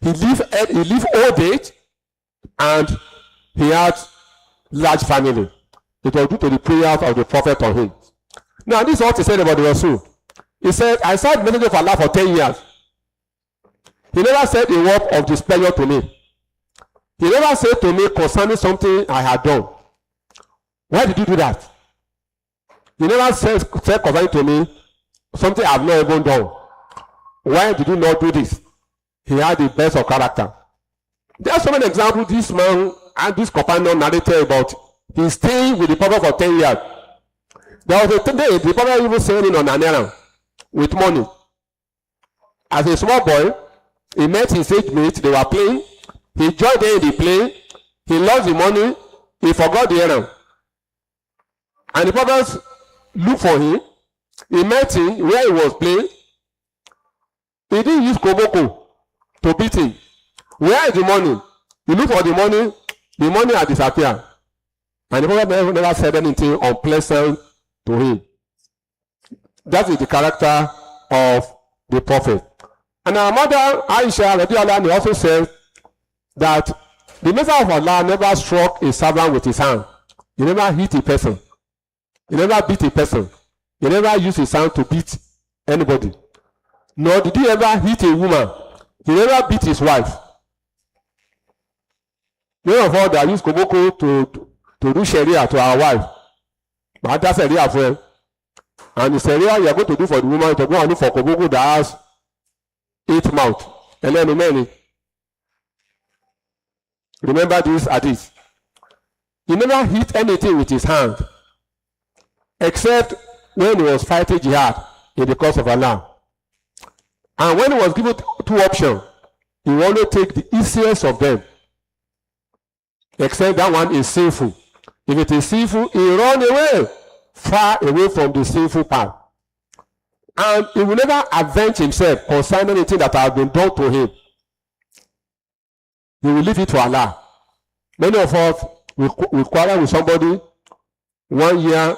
He lived old age, and he had large family. It was due to the prayers of the Prophet on him. Now, this is what he said about the Rasul. He said, I served the messenger of Allah for 10 years. He never said a word of displeasure to me. He never said to me concerning something I had done. Why did you do that? He never said concerning to me something I have not even done. Why did you not do this? He had the best of character. There are so many examples this man and this companion narrated about. He staying with the Prophet for 10 years. There was a day the Prophet even sailing on an errand with money. As a small boy, he met his age mate, they were playing. He joined them in the play. He lost the money. He forgot the errand. And the Prophet looked for him. He met him where he was playing. He didn't use koboko to beat him. Where is the money? He looked for the money had disappeared. And the Prophet never said anything unpleasant to him. That is the character of the Prophet. And our mother Aisha radiallahu anha also said that the Messenger of Allah never struck a servant with his hand. He never hit a person. He never beat a person. He never used his hand to beat anybody. Nor did he ever hit a woman. He never beat his wife. Many of us that use koboko to do Sharia to our wife. But that's Sharia for him. And the Sharia you are going to do for the woman to go and do for koboko that has 8 mouths. And then many. Remember this hadith. He never hit anything with his hand. Except when he was fighting jihad in the cause of Allah. And when he was given 2 options, he will only take the easiest of them. Except that one is sinful. If it is sinful, he run away, far away from the sinful path. And he will never avenge himself concerning anything that has been done to him. He will leave it to Allah. Many of us, we quarrel with somebody, 1 year,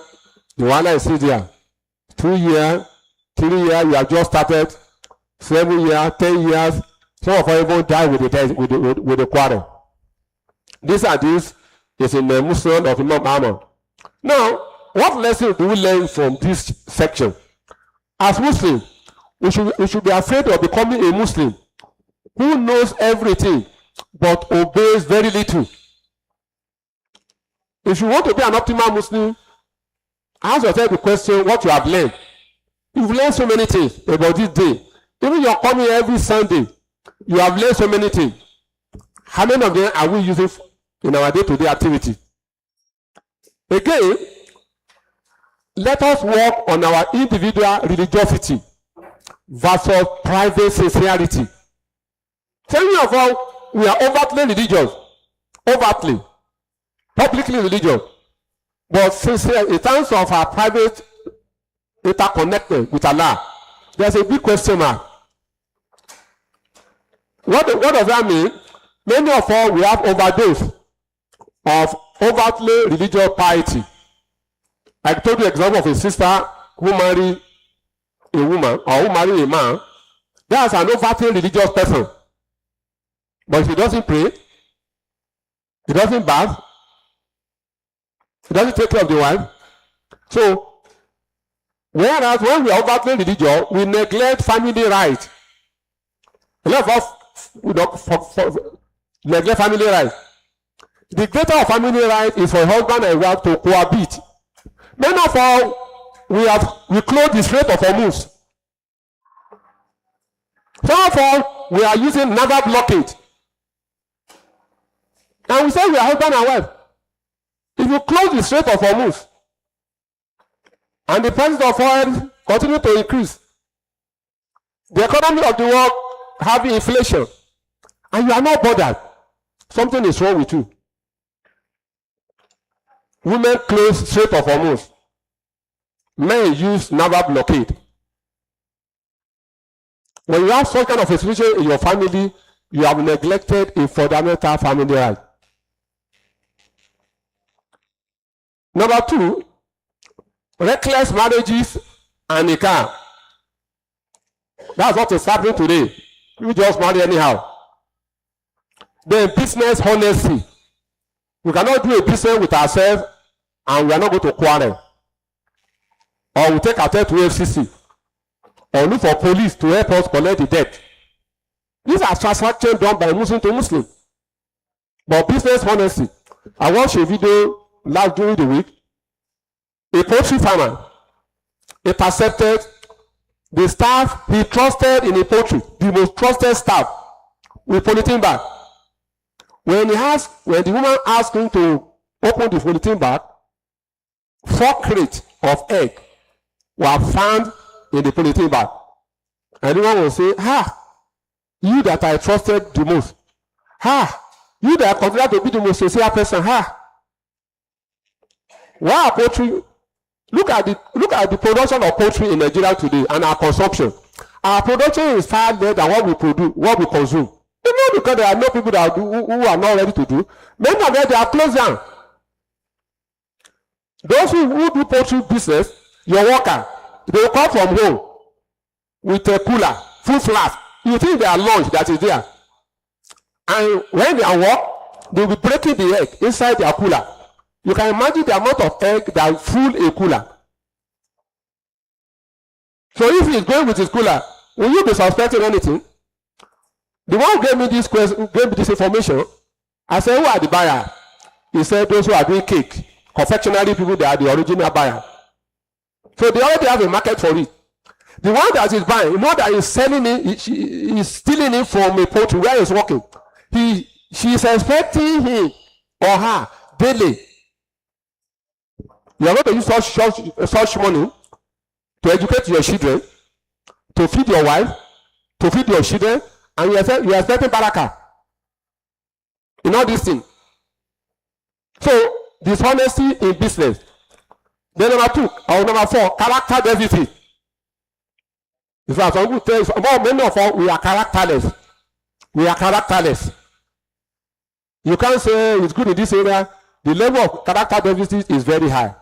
the one is still there. 2 years, 3 years, you have just started. 7 years, 10 years, some of us even die with the quarrel. These is in the Muslim of Imam Ahmad. Now, what lesson do we learn from this section? As Muslims, we should be afraid of becoming a Muslim who knows everything but obeys very little. If you want to be an optimal Muslim, ask yourself the question what you have learned. You've learned so many things about this day. Even you're coming every Sunday, you have learned so many things. How many of them are we using in our day-to-day activity? Again, let us work on our individual religiosity versus private sincerity. Many of us, we are overtly religious, publicly religious, but sincere in terms of our private interconnected with Allah, there's a big question mark. What does that mean? Many of us, we have overdose of overtly religious piety. I told you the example of a sister who married a woman or who married a man. That's an overtly religious person. But he doesn't pray, he doesn't bath, he doesn't take care of the wife. So, whereas when we are overtly religious, we neglect family rights. A lot of us neglect family rights. The greater of family right is for husband and wife to cohabit. Many of us, we close the Strait of Hormuz. Some of us, we are using naval blockade. And we say we are husband and wife. If you close the Strait of Hormuz, and the price of oil continue to increase, the economy of the world having inflation, and you are not bothered, something is wrong with you. Women close Strait of Hormuz. Men use naval blockade. When you have such kind of a situation in your family, you have neglected a fundamental family right. Number 2, reckless marriages and nikah. That's what is happening today. You just marry anyhow. Then business honesty. We cannot do a business with ourselves and we are not going to quarrel. Or we take ourselves to FCC. Or look for police to help us collect the debt. These are transactions done by Muslim to Muslim. But business honesty. I watched a video last during the week. A poultry farmer intercepted the staff he trusted in a poultry, the most trusted staff, with polythene bag. When the woman asked him to open the polythene bag, 4 crates of egg were found in the polythene bag. And the woman will say, you that I trusted the most, you that I consider to be the most sincere person, why are poultry? Look at the production of poultry in Nigeria today and our consumption. Our production is far less than what we produce, what we consume. Even because there are no people that who are not ready to do. Many of them, they are closed down. Those who do poultry business, your worker, they will come from home with a cooler, full flask. You think they are lunch that is there. And when they are work, they will be breaking the egg inside their cooler. You can imagine the amount of egg that will fill a cooler. So if he is going with his cooler, will you be suspecting anything? The one who gave me this question, gave me this information, I said, who are the buyer? He said, those who are doing cake, confectionery people, they are the original buyer. So they already have a market for it. The one that is buying, the one that is selling it, he is stealing it from a poultry where he is working. She is expecting him or her daily. You are going to use such money to educate your children, to feed your wife, to feed your children, and you are expecting barakah in all these things. So, dishonesty in business. Then number 2, or number 4, character deficit. In fact, some people tell about many of us, we are characterless. We are characterless. You can't say it's good in this area, the level of character deficit is very high.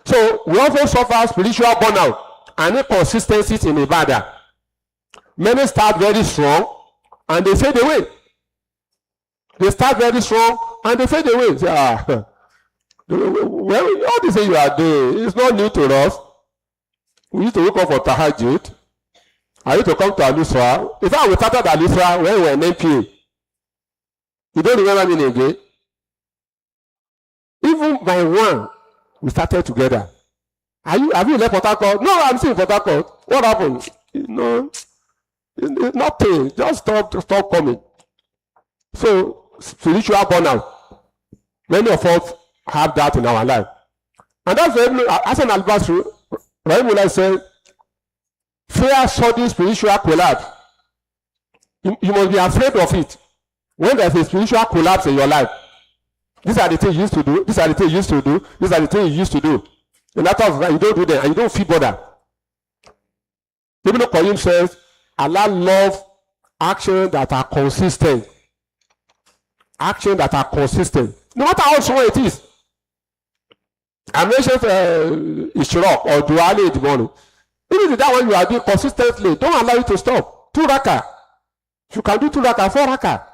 So we also suffer spiritual burnout and inconsistencies in ibadah. Many start very strong and they fade away. They start very strong and they fade away. Say, well, all this thing you are doing is not new to us. We used to wake up for tahajjud. I used to come to Al-Usrah. In fact, we started Al-Usrah when we were in NPA. You don't remember me again? Even by one, we started together. Have you left Port Harcourt? No, I'm still in Port Harcourt. What happened? Nothing. Just stop coming. So, spiritual burnout. Many of us have that in our life. And that's why Hassan al-Basri, Rahimullah said, fear sudden spiritual collapse. You must be afraid of it. When there's a spiritual collapse in your life, these are the things you used to do, these are the things you used to do, these are the things you used to do. And after that, you don't do them and you don't feel bothered. Ibn Qayyim says, Allah loves actions that are consistent. Actions that are consistent. No matter how small it is. I mentioned Hijrah or Duali in the morning. Even if that one you are doing consistently, don't allow it to stop. 2 rakah. If you can do 2 rakah, 4 rakah.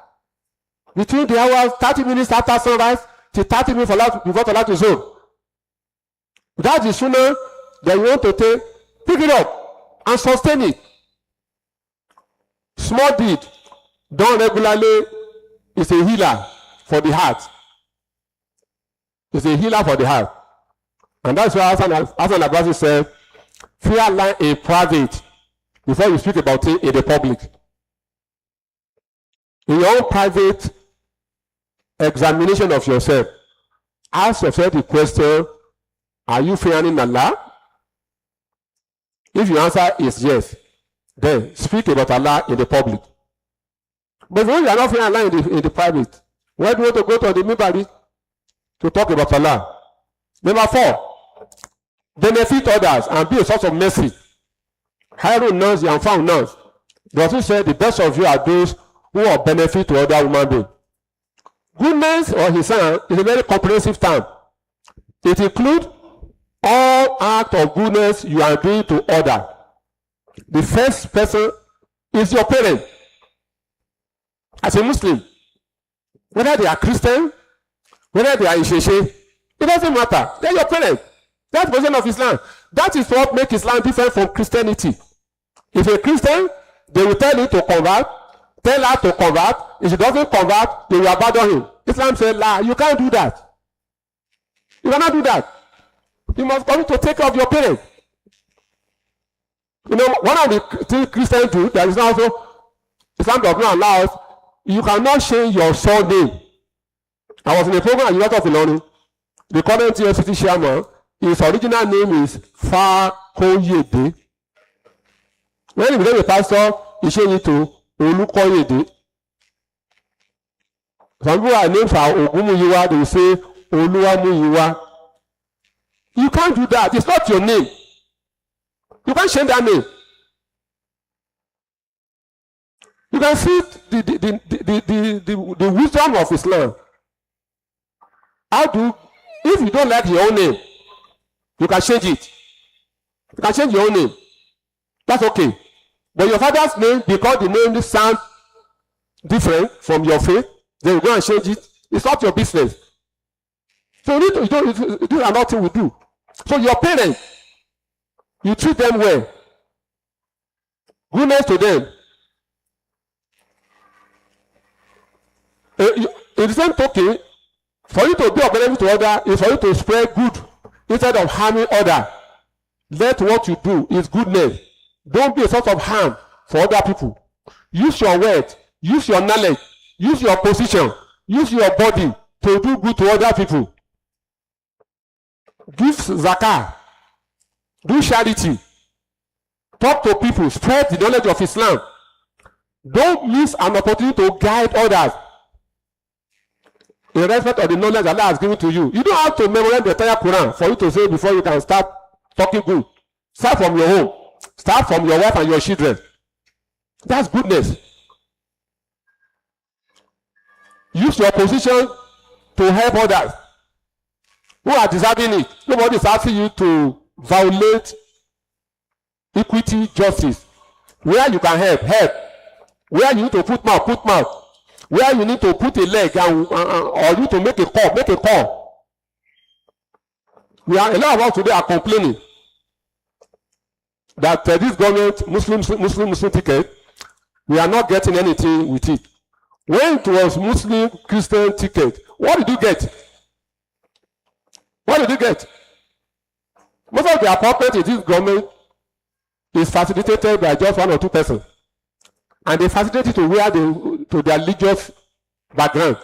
Between the hours, 30 minutes after sunrise till 30 minutes before the last zone. That is sooner that you want to pick it up and sustain it. Small deed done regularly is a healer for the heart. It's a healer for the heart. And that's why Hassan al-Basri said, fear Allah in private before you speak about it in the public. In your own private examination of yourself, ask yourself the question, are you fearing Allah? If your answer is yes, then speak about Allah in the public. But when you are not fearing Allah in the private, why do you want to go to the minbar to talk about Allah? Number 4, benefit others and be a source of mercy. Hairun knows and found knows. The Prophet said the best of you are those who are benefit to other human beings. Goodness or Ihsan is a very comprehensive term. It includes all acts of goodness you are doing to others. The first person is your parent. As a Muslim, whether they are Christian, whether they are Isheshe, it doesn't matter. They're your parents. That's the version of Islam. That is what makes Islam different from Christianity. If a Christian, they will tell you to convert, tell her to convert. If she doesn't convert, they will abandon him. Islam says, la, you can't do that. You cannot do that. You must come to take care of your parents. You know, one of the things Christians do, that is also, Islam does not allow us, you cannot change your surname. I was in a program at University of Kilani. The current TFCT chairman, his original name is Fakoyede. When he became a pastor, he changed it to Olukoyede. Some people are named for Ogumuyiwa, they will say Oluwamuyiwa. You can't do that. It's not your name. You can't change that name. You can see the wisdom of Islam. If you don't like your own name, you can change it. You can change your own name. That's okay. But your father's name, because the name sounds different from your faith, then you go and change it. It's not your business. So you need to do another thing we do. So your parents, you treat them well. Goodness to them. In the same token, for you to be of benefit to others is for you to spread good instead of harming others. Let what you do is goodness. Don't be a source of harm for other people. Use your wealth, use your knowledge, use your position, use your body to do good to other people. Give zakah, do charity, talk to people, spread the knowledge of Islam. Don't miss an opportunity to guide others in respect of the knowledge Allah has given to you. You don't have to memorize the entire Quran for you to say before you can start talking good. Start from your home. Start from your wife and your children. That's goodness. Use your position to help others who are deserving it. Nobody is asking you to violate equity, justice. Where you can help, help. Where you need to put mouth, put mouth. Where you need to put a leg or you to make a call, make a call. A lot of us today are complaining that this government, Muslim ticket, we are not getting anything with it. When it was Muslim Christian ticket, what did you get? What did you get? Most of the appointment in this government is facilitated by just 1 or 2 persons. And they facilitate it to their religious background.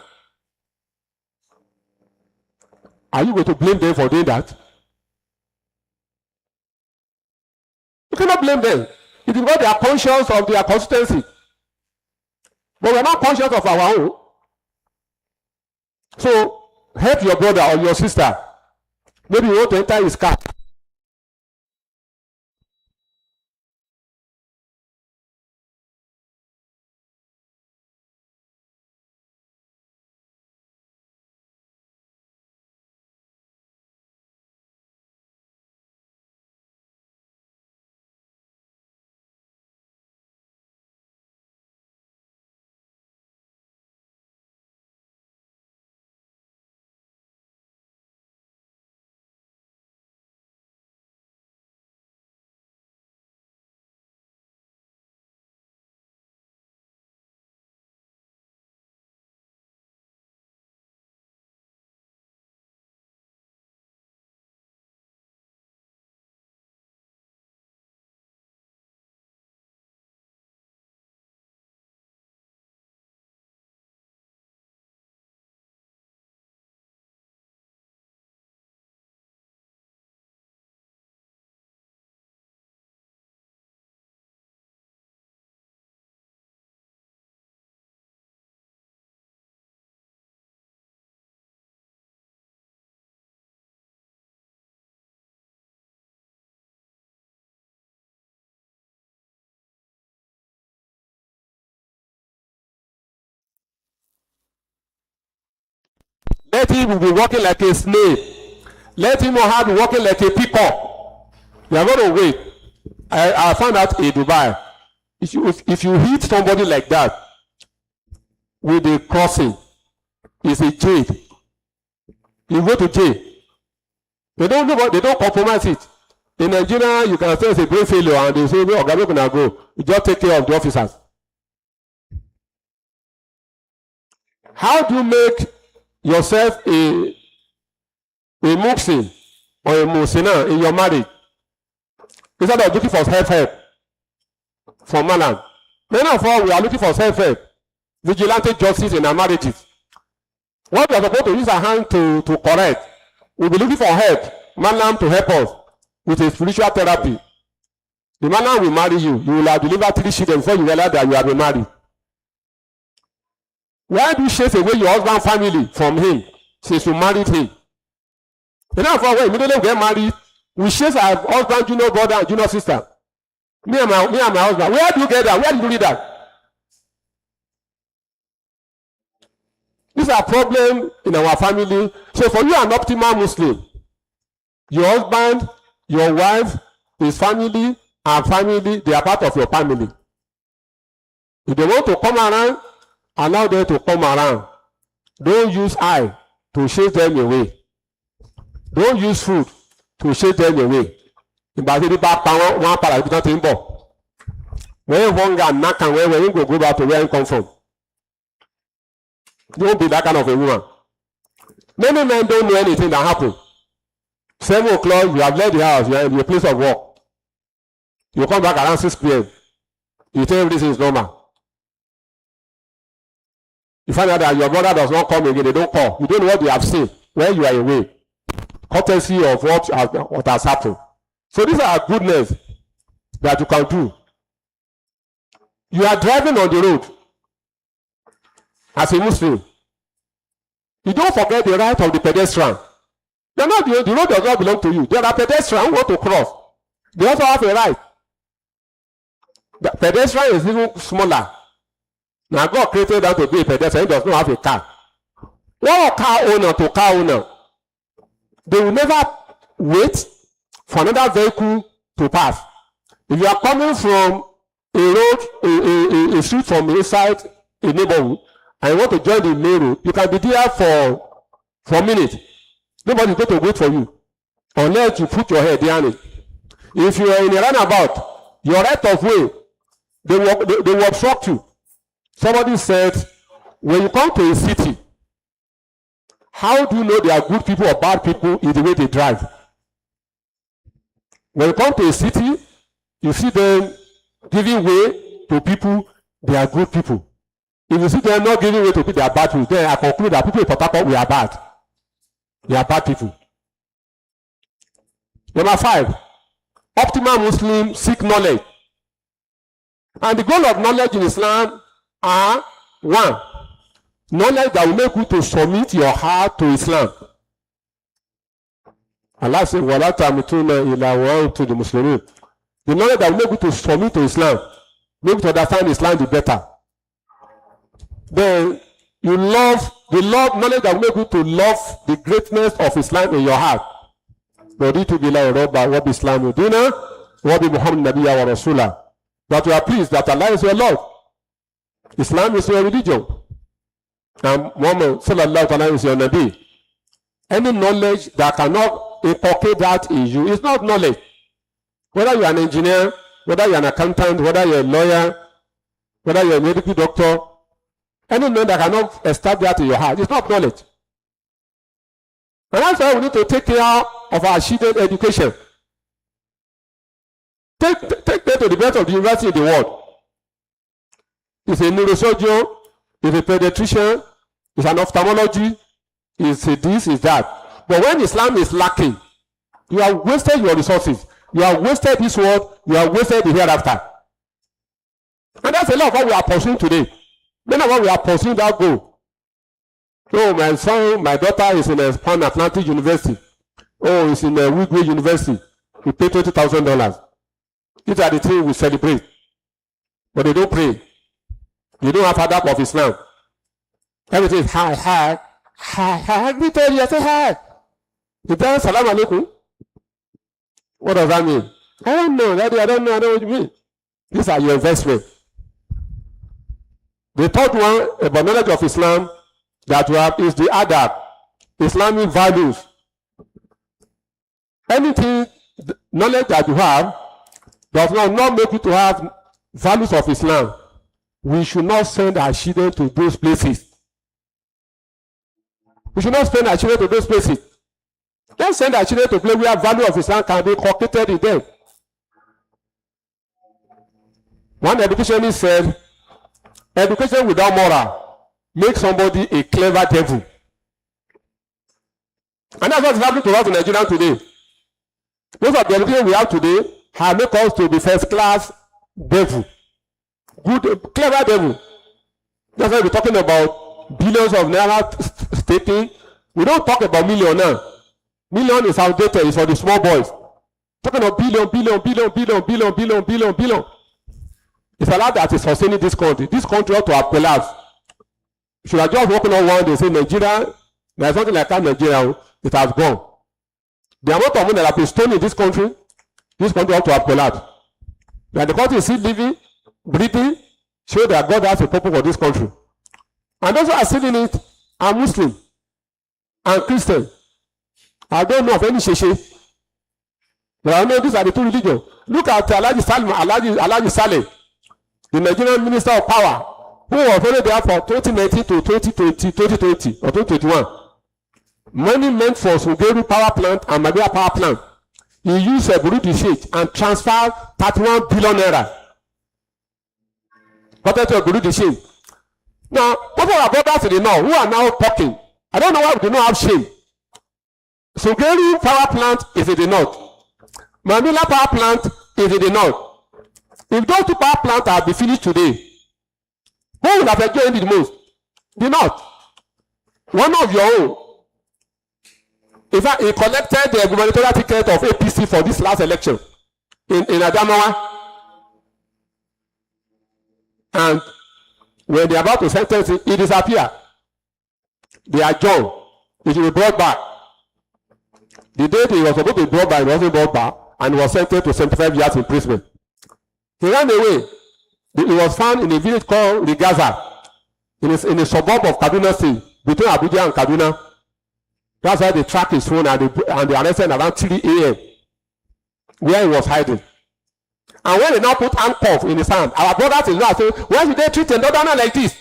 Are you going to blame them for doing that? You cannot blame them. It is because they are conscious of their consistency. But we are not conscious of our own. So help your brother or your sister. Maybe you want to enter his car. Let him be walking like a slave. Let him not be walking like a peacock. You are going to wait. I found out in Dubai. If you hit somebody like that with a crossing, it's a jail. You go to jail. They don't compromise it. In Nigeria, you can say it's a great failure, and they say, "No, we're not gonna go. You just take care of the officers." How do you make yourself a muhsin or a muhsina in your marriage instead of looking for self-help from Malam? Many of us, we are looking for self-help, vigilante justice in our marriages. What we are supposed to use our hand to correct, we'll be looking for help, Malam to help us with a spiritual therapy. The Malam will marry you. You will have delivered 3 children before you realize that you have been married. Why do you chase away your husband's family from him since you married him? Enough for when immediately we get married, we chase our husband, junior brother, and junior sister. Me and my husband. Where do you get that? Where do you read that? These are problems in our family. So for you, an optimal Muslim, your husband, your wife, his family, and family, they are part of your family. If they want to come around, allow them to come around. Don't use eye to chase them away. Don't use food to chase them away. Ìgbà tí bá pa wọ́n padà ibi tán ti ń bọ̀. When hunger knack am when you go back to where you come from. Don't be that kind of a woman. Many men don't know anything that happen. 7 o'clock, you have left the house, you are in your place of work. You come back around 6 p.m. You tell everything is normal. You find out that your brother does not come again, they don't call. You don't know what they have seen when you are away. Courtesy of what has happened. So these are goodness that you can do. You are driving on the road as a Muslim. You don't forget the right of the pedestrian. The road does not belong to you. There are pedestrians who want to cross. They also have a right. The pedestrian is even smaller. Now God created that to be a pedestrian. He does not have a car. One car owner to car owner, they will never wait for another vehicle to pass. If you are coming from a road, a street from inside a neighborhood, and you want to join the main road, you can be there for a minute. Nobody is going to wait for you unless you put your head down it. If you are in a roundabout, your right of way, they will obstruct you. Somebody said, when you come to a city, how do you know they are good people or bad people in the way they drive? When you come to a city, you see them giving way to people, they are good people. If you see them not giving way to people, they are bad people, then I conclude that people in Port Harcourt, we are bad. They are bad people. Number 5, optimal Muslims seek knowledge. And the goal of knowledge in Islam are 1, knowledge that will make you to submit your heart to Islam. Allah says, "Wala tamutuna illa wa antum muslimun." The knowledge that will make you to submit to Islam, make you to understand Islam the better. Then you love the knowledge that will make you to love the greatness of Islam in your heart. Raditu billahi rabban wa bi islami dinan wa bi Muhammadin nabiyyan wa rasulah. That you are pleased that Allah is your Lord. Islam is your religion. And Muhammad sallallahu alaihi wasallam is your Nabi. Any knowledge that cannot inculcate that in you is not knowledge. Whether you are an engineer, whether you are an accountant, whether you are a lawyer, whether you are a medical doctor, any knowledge that cannot establish that in your heart is not knowledge. And that's why we need to take care of our children's education. Take them to the best of the university in the world. It's a neurosurgeon, it's a pediatrician, it's an ophthalmology, it's a this, it's that. But when Islam is lacking, you have wasted your resources. You have wasted this world, you have wasted the hereafter. And that's a lot of what we are pursuing today. Many of what we are pursuing that goal. Oh, my son, my daughter is in a Pan Atlantic University. Oh, it's in a Wigway University. We pay $20,000. These are the things we celebrate. But they don't pray. They don't have adab of Islam. Everything is hi. Everything you say hi. You tell Asalamu Alaikum. What does that mean? I don't know. Daddy, I don't know what you mean. These are your investments. The third one about knowledge of Islam that you have is the adab, Islamic values. Anything, knowledge that you have does not make you to have values of Islam. We should not send our children to those places. We should not send our children to those places. Let's send our children to places where value of Islam can be inculcated in them. One educationist said, education without moral makes somebody a clever devil. And that's what's happening to us in Nigeria today. Most of the education we have today have made us to be first class devil. Good, clever devil. That's why we're talking about billions of naira staking. We don't talk about million now. Million is outdated, it's for the small boys. Talking about billion. It's a lot that is sustaining this country. This country ought to have collapsed. Should have just woken up one day and say Nigeria, there's something like that Nigeria, it has gone. The amount of money that have been stolen in this country ought to have collapsed. And the country is still living, breathing, show that God has a purpose for this country. And those who are still in it are Muslim and Christian. I don't know of any sheshe. But I know these are the two religions. Look at Alhaji Saleh, the Nigerian Minister of Power, who was already there for 2019 to 2020 or 2021. Money meant for Sugeru power plant and Magia power plant. He used a Burundi sheet and transferred 31 billion naira. What is a Burundi sheet? Now, what are our brothers in the north who are now talking? I don't know why we do not have shame. Sugeru power plant is in the north. Manila power plant is in the north. If those two power plants are be finished today, who will have enjoyed it the most? The north. One of your own. In fact, he collected the gubernatorial ticket of APC for this last election in Adamawa. And when they are about to sentence him, he disappeared. they adjourned. He should be brought back. The date he was supposed to be brought back, he wasn't brought back, and he was sentenced to 75 years imprisonment. He ran away. He was found in a village called Rigaza, in a suburb of Kaduna State, between Abuja and Kaduna. That's why they tracked his phone and they arrested around 3 a.m. where he was hiding. And when they now put handcuff in his hand, our brothers in law say, why should they treat a northerner like this?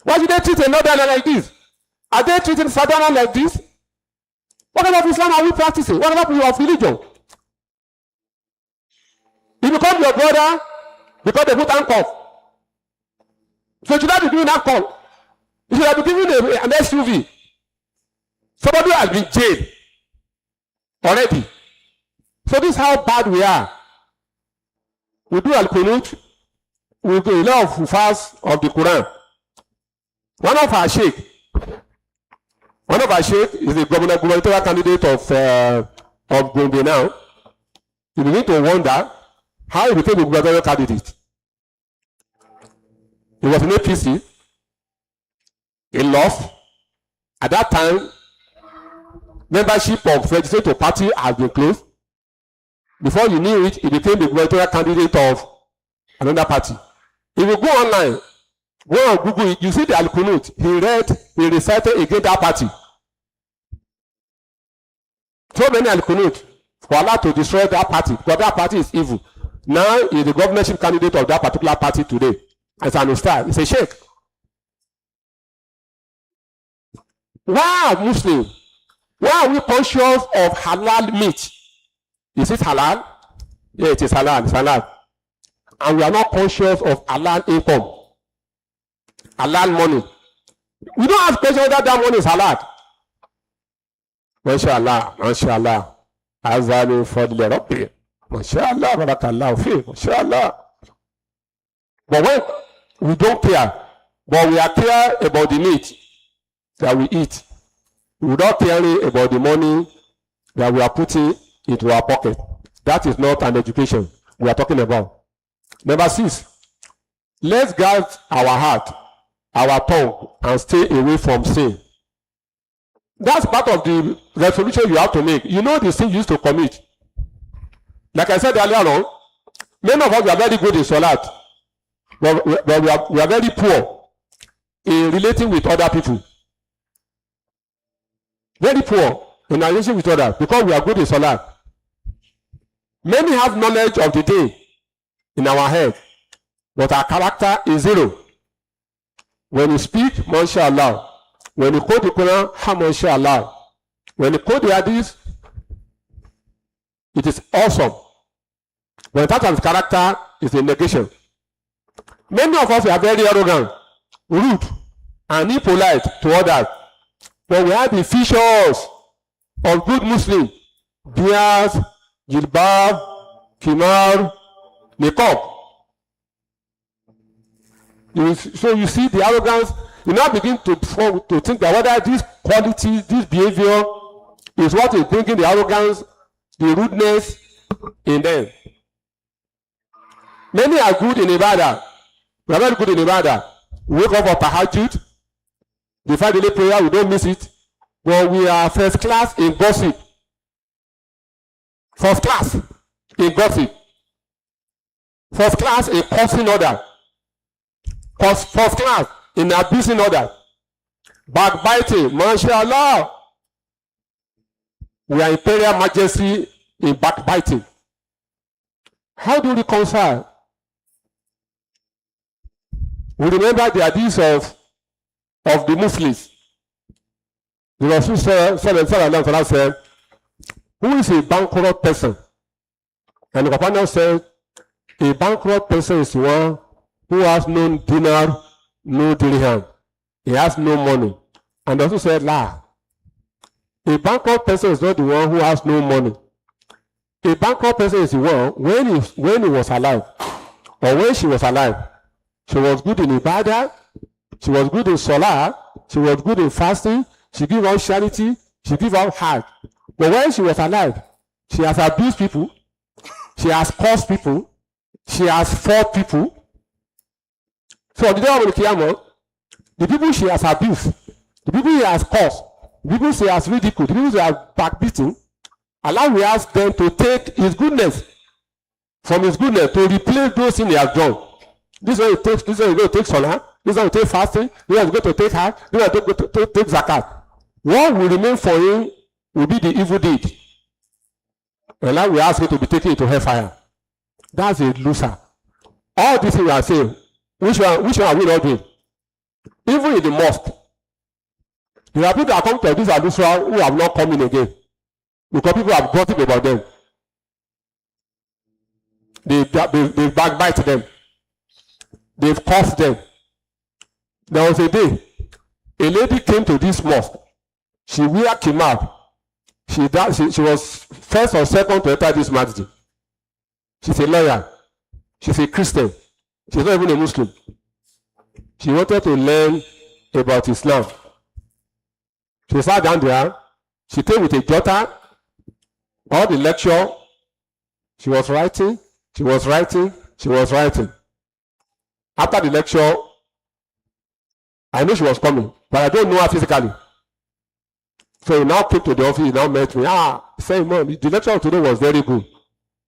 Why should they treat a northerner like this? Are they treating southerner like this? What kind of Islam are we practicing? What kind of religion? He becomes your brother because they put handcuff. So you should not be doing handcuff. You should have been given an SUV. Somebody has been jailed already. So this is how bad we are. We do al-Qunut, we do a lot of fast of the Quran. One of our sheikh is the gubernatorial candidate of Gombe now. You begin to wonder how he became a gubernatorial candidate. He was in APC. He lost. At that time, membership of legislative party has been closed. Before you knew it, he became the gubernatorial candidate of another party. If you go online, go on Google, you see the Al-Qunut. He recited against that party. So many Al-Qunut for Allah to destroy that party, because that party is evil. Now he is the governorship candidate of that particular party today. As an Usrah, it's a sheikh. Why are Muslims? Why are we conscious of halal meat? Is it halal? Yeah, it is halal. It's halal. And we are not conscious of halal income, halal money. We don't ask questions whether that money is halal. MashaAllah, MashaAllah. Azalu fadli Rabbi. MashaAllah, Barakallahu fi. MashaAllah. But when we don't care, but we are clear about the meat that we eat, we don't care about the money that we are putting into our pocket. That is not an education we are talking about. Number 6, let's guard our heart, our tongue, and stay away from sin. That's part of the resolution you have to make. You know the sin you used to commit. Like I said earlier on, many of us are very good in Salat, but we are very poor in relating with other people. Very poor in our relation with others because we are good in Salat. Many have knowledge of the day in our head, but our character is zero. When you speak, MashaAllah. When you quote the Quran, MashaAllah. When you quote the Hadith, it is awesome. When that of character is a negation. Many of us are very arrogant, rude, and impolite to others. But we have the features of good Muslim: beard, jilbab, kimar, niqab. So you see the arrogance. You now begin to think that whether this quality, this behavior is what is bringing the arrogance, the rudeness in them. Many are good in Ibadah. We are very good in Ibadah. We wake up for tahajjud. The 5 daily prayer, we don't miss it. But we are first class in gossip. First class in gossip. First class in cursing order. First class in abusing order. Backbiting, MashaAllah. We are imperial majesty in backbiting. How do we reconcile? We remember the hadith of the Muslims. The Rasul said, who is a bankrupt person? And the companion said, a bankrupt person is one who has no dinar, no dirham. He has no money. And the Rasul said, la. A bankrupt person is not the one who has no money. A bankrupt person is the one when he was alive, or when she was alive. She was good in Ibadah, she was good in Salah, she was good in fasting, she gave out charity, she gave out heart. But when she was alive, she has abused people, she has cursed people, she has fought people. So on the day of the Qiyamah, the people she has abused, the people he has caused, the people she has ridiculed, the people she has backbeaten, Allah will ask them to take his goodness from his goodness to replace those things he has done. This one will take, this one will go to take salah, this one will take fasting, this one will go to take hajj, this one will go to take zakat. What will remain for him will be the evil deed. Allah will ask him to be taken into hellfire. That's a loser. All these things we are saying, which one are we not doing? Even in the mosque, there are people that come to this Al-Usrah who have not come in again because people have gossip about them. They backbite them. They've cursed them. There was a day, a lady came to this mosque. She wear kimar. She was first or second to enter this masjid. She's a lawyer. She's a Christian. She's not even a Muslim. She wanted to learn about Islam. She sat down there. She came with a jotter. All the lecture, she was writing. She was writing. She was writing. After the lecture, I knew she was coming, but I don't know her physically. So he now came to the office, he now met me. He said, Mom, the lecture today was very good,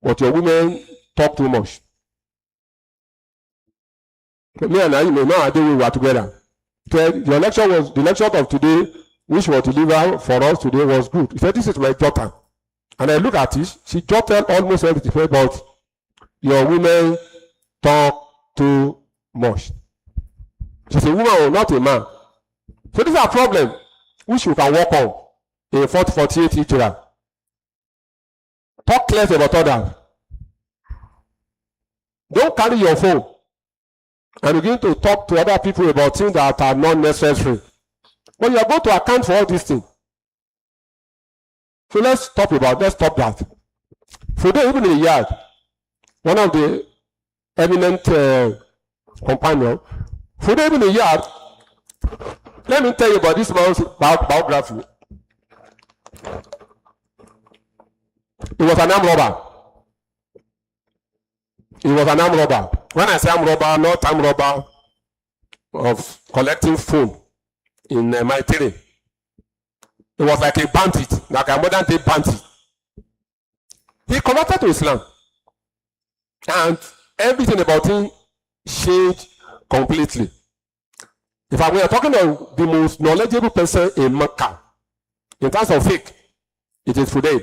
but your women talk too much. Me and I, now I think we were together. So the lecture of today, which was delivered for us today, was good. He said, this is my daughter. And I look at it, she jotted almost everything about your women talk too much. She's a woman, not a man. So this is a problem which you can work on in 48 Hijrah. Talk less about others. Don't carry your phone and begin to talk to other people about things that are not necessary. But you are going to account for all these things. So let's stop that. Today, even in the yard, one of the eminent companions, today, even in the yard, let me tell you about this man's biography. He was an armed robber. When I say armed robber, not armed robber of collecting phone in my terrain. It was like a bandit, like a modern day bandit. He converted to Islam. And everything about him changed completely. In fact, we are talking about the most knowledgeable person in Mecca. In terms of faith, it is today.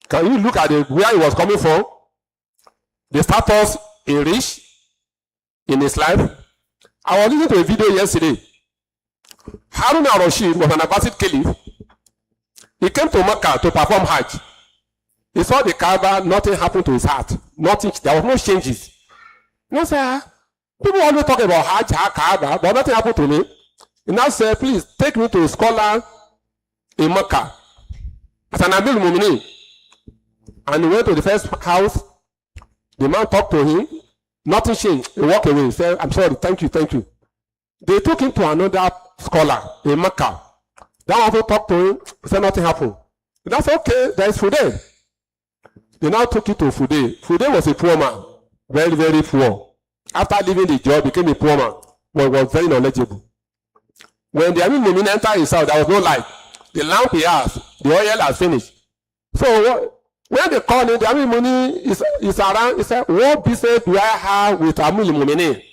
Can you look at where he was coming from? The status he reached in his life. I was listening to a video yesterday. Harun al-Rashid was an Abbasid caliph. He came to Mecca to perform Hajj. He saw the Kaaba, nothing happened to his heart. Nothing, there was no changes. You know, sir, people always talk about Hajj, Kaaba, but nothing happened to me. He now said, please take me to a scholar in Mecca. As an Amir Mumini. And he went to the first house. The man talked to him. Nothing changed. He walked away. He said, I'm sorry, thank you. They took him to another scholar in Mecca. That one also talked to him. He said, nothing happened. That's okay. There is Fude. They now took it to Fude. Fude was a poor man. Very, very poor. After leaving the job, became a poor man. But was very knowledgeable. When the Amir Mumin entered his house, there was no light. The lamp he has, the oil has finished. So when they called him, the Amir Mumin is around. He said, what business do I have with Amir Mumin?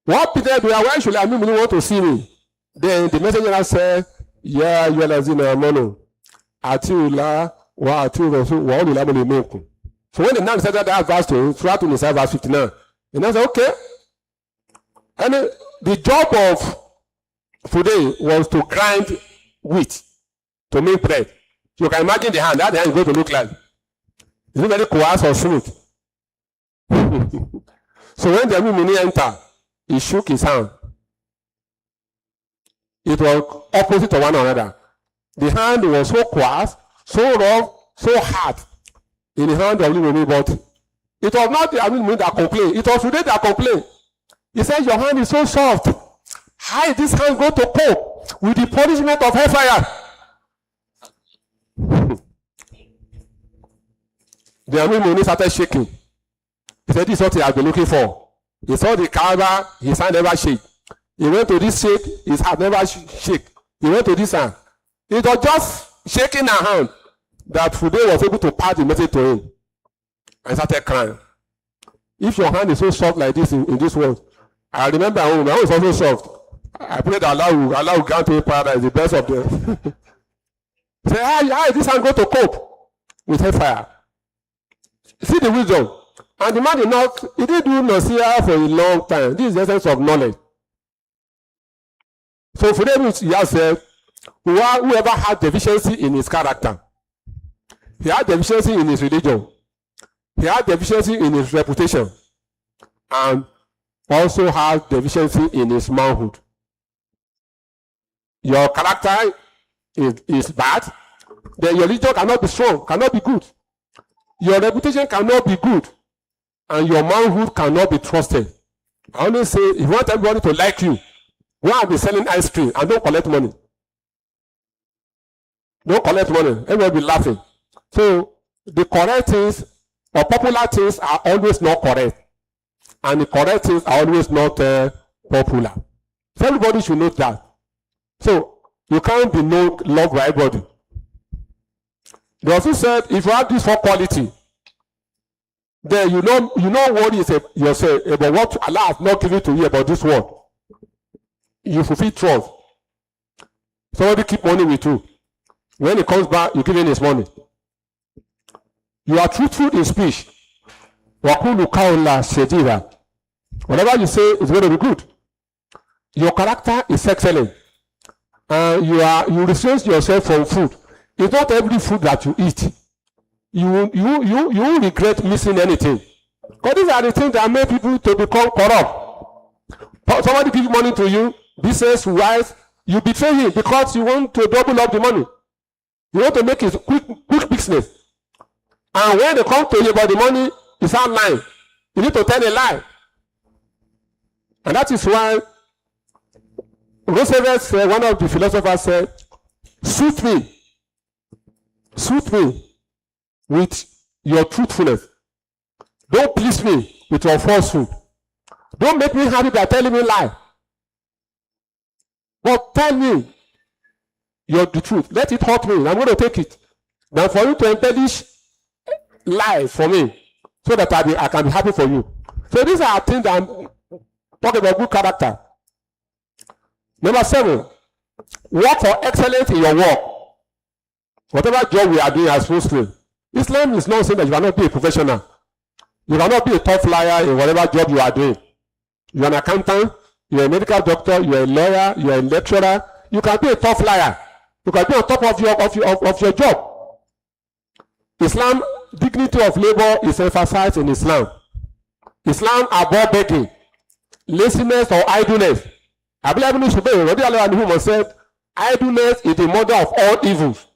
What business do I have? Why should Amir Mumin want to see me? Then the messenger said, yeah, you are Lazina Mono. Atiula, wa Atu Rasul, wa Ulu Lamuni Meku. So when the man said that verse to him, throughout in verse 59, and I said, okay. And the job of today was to grind wheat to make bread. You can imagine the hand. That hand is going to look like. Is it very coarse or smooth? So when the Amir entered, he shook his hand. It was opposite of one another. The hand was so coarse, so rough, so hard in the hand of Amir, but it was not the Amir that complained. It was today that complained. He said, your hand is so soft. How is this hand going to cope with the punishment of hellfire? The Amir started shaking. He said, this is what he has been looking for. He saw the Kaaba, his hand never shake. He went to this sheikh, his hand never shake. He went to this hand. It was just shaking her hand that Fude was able to pass the message to him. And started crying. If your hand is so soft like this in this world, I remember my own is also soft. I pray that Allah will grant me paradise, the best of them. Say, how is this hand going to cope with hellfire? See the wisdom. And the man he didn't do Nasiya for a long time. This is the essence of knowledge. So for them, he has said, whoever had deficiency in his character, he had deficiency in his religion, he had deficiency in his reputation, and also has deficiency in his manhood. Your character is bad, then your religion cannot be strong, cannot be good. Your reputation cannot be good, and your manhood cannot be trusted. I only say, if you want everybody to like you, go and be selling ice cream and don't collect money. Don't collect money. Everybody will be laughing. So the correct things or popular things are always not correct. And the correct things are always not popular. So everybody should know that. So you can't be loved by everybody. They also said, if you have this for quality, then you know what is yourself about what Allah has not given to you about this world. You fulfill trust. Somebody keep money with you. When he comes back, you give him his money. You are truthful in speech. Whatever you say is going to be good. Your character is excellent. You restrain yourself from food. It's not every food that you eat. You regret missing anything. Because these are the things that make people to become corrupt. Somebody gives money to you, business wise, you betray him because you want to double up the money. You want to make it quick business. And when they come to you about the money, you start lying. You need to tell a lie. And that is why Roosevelt, one of the philosophers, said, suit me with your truthfulness. Don't please me with your falsehood. Don't make me happy by telling me lie. But tell me the truth. Let it hurt me. I'm going to take it. Now for you to embellish lies for me, so that I can be happy for you. So these are things that I'm talking about good character. Number 7, work for excellence in your work. Whatever job we are doing as Muslims, Islam is not saying that you cannot be a professional. You cannot be a top flyer in whatever job you are doing. You are an accountant, you are a medical doctor, you are a lawyer, you are a lecturer. You can be a top flyer. You can be on top of your job. Islam, dignity of labor is emphasized in Islam. Islam abhors begging, laziness or idleness. Abdullah ibn Zubayr said, idleness is the mother of all evils.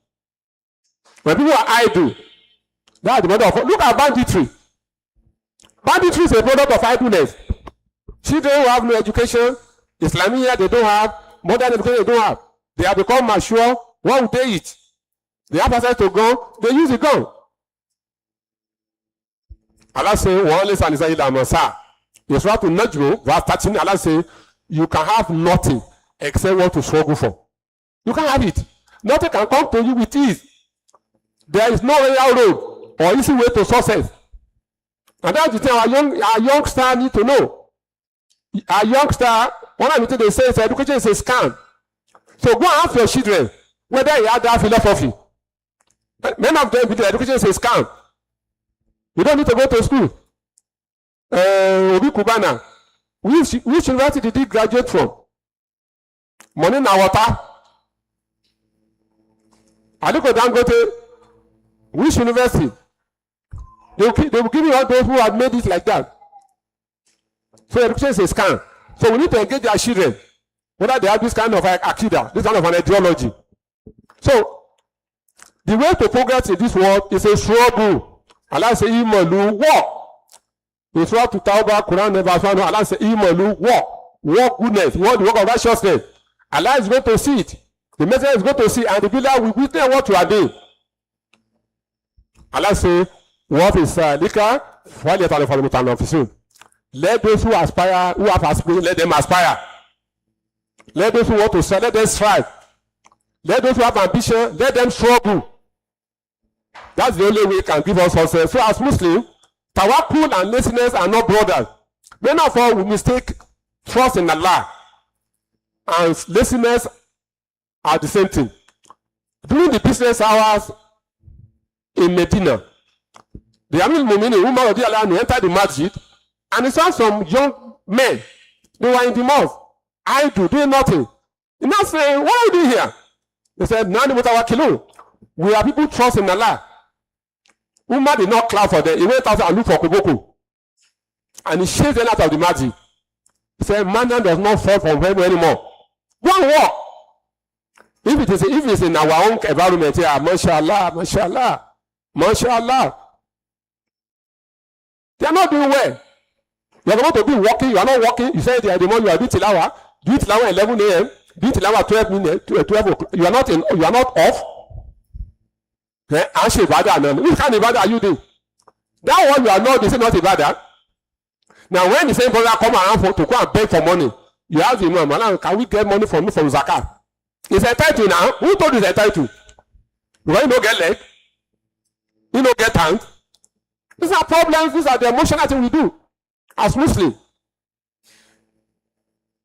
When people are idle, that's the mother of all. Look at banditry. Banditry is a product of idleness. Children who have no education, Islamia they don't have, modern education they don't have. They have become mature. What would they eat? They have access to gun, they use the gun. Allah say, It's right to Najm, verse 13, Allah say, you can have nothing except what to struggle for. You can have it. Nothing can come to you with ease. There is no real road or easy way to success. And that's the thing our youngster need to know. Our youngster, one of the things they say is education is a scam. So go and ask your children whether you have that philosophy. Many of them believe education is a scam. You don't need to go to school. Obi Kubana, which university did he graduate from? Money na water. Aliko Dangote, which university? They will give you all those who have made it like that. So education is a scam. So we need to engage our children, whether they have this kind of akida, this kind of an ideology. So the way to progress in this world is a struggle. Allah say, Imalu, walk. In Surah to Tawbah, Quran, verse 1, Allah say, Imalu, walk. Walk goodness. You want the work of righteousness. Allah is going to see it. The messenger is going to see, and the builder will witness what you are doing. Allah say, what is lika? Let those who aspire, who have aspiration, let them aspire. Let those who want to strive, let them strive. Let those who have ambition, let them struggle. That's the only way it can give us success. So as Muslims, tawakkul and laziness are not brothers. Many of us will mistake trust in Allah and laziness are the same thing. During the business hours in Medina, the Amir Mu'minin, Umar radiallahu anhu, entered the masjid and he saw some young men. They were in the mosque, idle, doing nothing. He now said, what are you doing here? They said, Nani mutawakkilun. We are people trust in Allah. Umar did not clap for them. He went out and looked for Koboko. And he chased them out of the masjid. He said, man does not fall from heaven anymore. Go and walk. If it is in our own environment here, mashallah, mashallah, mashallah. They are not doing well. You are going to be walking, you are not walking. You say the morning you are doing tilawa, do it tilawa 11 a.m., do it tilawa 12 minutes, 12 o'clock. You are not off. Which kind of ibadah are you doing? That one you are not, they say not ibadah. Now when the same brother come around to go and beg for money, you ask him, man, can we get money from zakat? It's entitled now. Who told you it's entitled? Because you don't get leg, you don't get hand. These are problems, these are the emotional things we do as Muslims.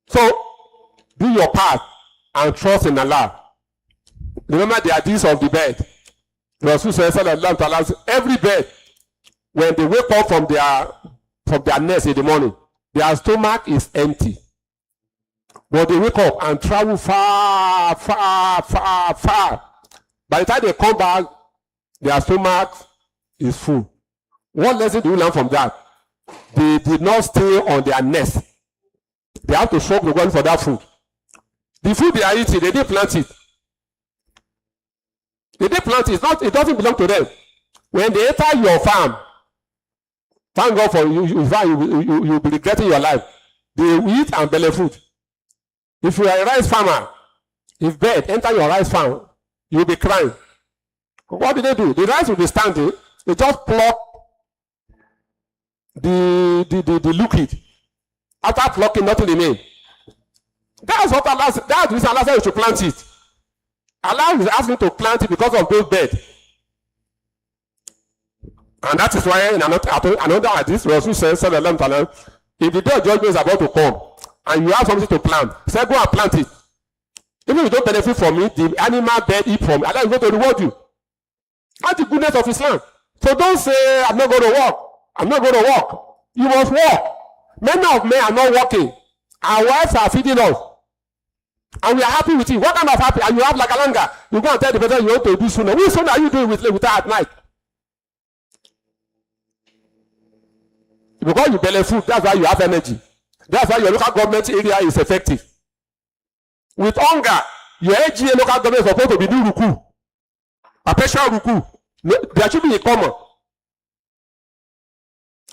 So do your part and trust in Allah. Remember the hadith of the bed. Rasul says, every bed, when they wake up from their nest in the morning, their stomach is empty. But they wake up and travel far, far, far, far. By the time they come back, their stomach is full. What lesson do you learn from that? They did not stay on their nest. They have to show the ground for that food. The food they are eating, they didn't plant it. They didn't plant it. It doesn't belong to them. When they enter your farm, thank God for you. You'll be regretting your life. They eat and belly food. If you are a rice farmer, if bird enter your rice farm, you'll be crying. What do? The rice will be standing. They just pluck the liquid. After plucking, nothing remains. That's what Allah said. That's the reason Allah said you should plant it. Allah is asking to plant it because of those birds. And that is why in another hadith, Rasul says, if the day of judgment is about to come, and you have something to plant, say go and plant it. Even if you don't benefit from it, the animal bird eat from it, Allah is going to reward you. That's the goodness of Islam. So don't say, I'm not going to walk. I'm not going to walk. You must walk. Many of men are not walking. Our wives are feeding us. And we are happy with it. What kind of happy? And you have like a langa. You go and tell the person you want to do sooner. Which sooner are you doing with her at night? Because you belly food, that's why you have energy. That's why your local government area is effective. With hunger, your AGA local government is supposed to be doing ruku. A special ruku. There should be a common.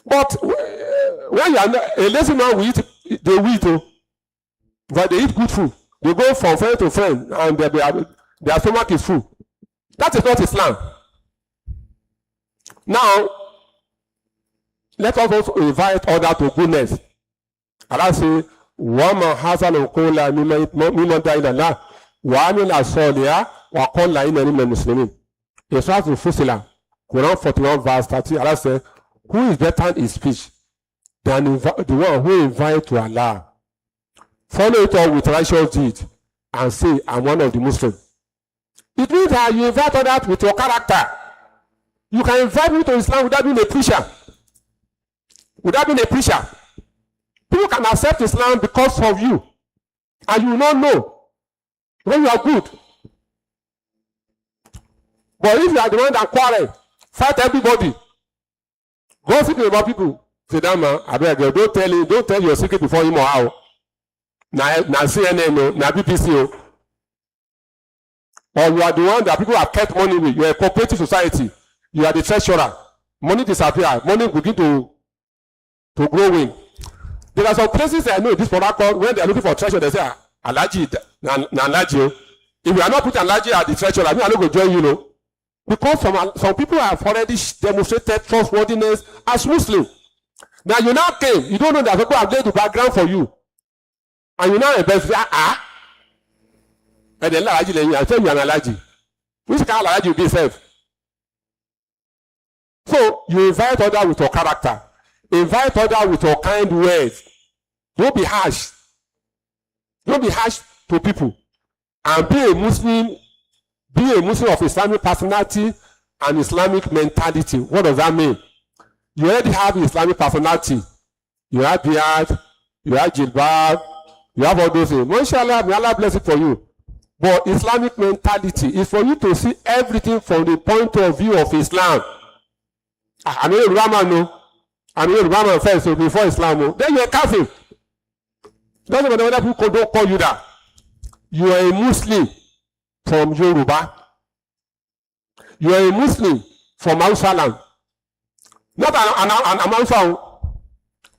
But when you are a lazy man, they eat. But they eat good food. They go from friend to friend and their stomach is full. That is not Islam. Now, let us also invite others to goodness. Allah say, وَمَا حَسَنُ قُولَ مِمَّنْ دَعَا إِلَى اللَّهِ وَعَمِلَ صَالِحًا وَقَالَ إِنَّنِي مِنَ الْمُسْلِمِينَ. In Surah Al-Fussilat, Quran 41 verse 30, Allah says, who is better in speech than the one who invites to Allah? Follow it up with righteous deeds and say, I'm one of the Muslims. It means that you invite others with your character. You can invite me to Islam without being a preacher. Without being a preacher. People can accept Islam because of you. And you will not know when you are good. But if you are the one that quarrel, fight everybody, gossip about people, say that man, I beg you, don't tell your secret before him or how. Na CNN, na BBC. Or you are the one that people have kept money with. You are a cooperative society. You are the treasurer. Money disappear. Money begin to grow in. There are some places I know this product called when they are looking for treasure, they say, Alaji, na Alaji. If you are not putting Alaji at the treasurer, I mean, I'm not going to join you, know. Because some people have already demonstrated trustworthiness as Muslims. Now you now came, you don't know that people have laid the background for you. And you now invest, and then I tell you an allergy. Which kind of allergy you be self? So you invite others with your character. Invite others with your kind words. Don't be harsh. Don't be harsh to people. And be a Muslim of Islamic personality and Islamic mentality. What does that mean? You already have Islamic personality. You have beard, you have jilbab, you have all those things. Mashallah, may Allah bless it for you. But Islamic mentality is for you to see everything from the point of view of Islam. I mean, Rama first, so before Islam. Then you're a kafir. Doesn't matter whether people don't call you that. You are a Muslim from Yoruba. You are a Muslim from Asalamu. Not an Hausa.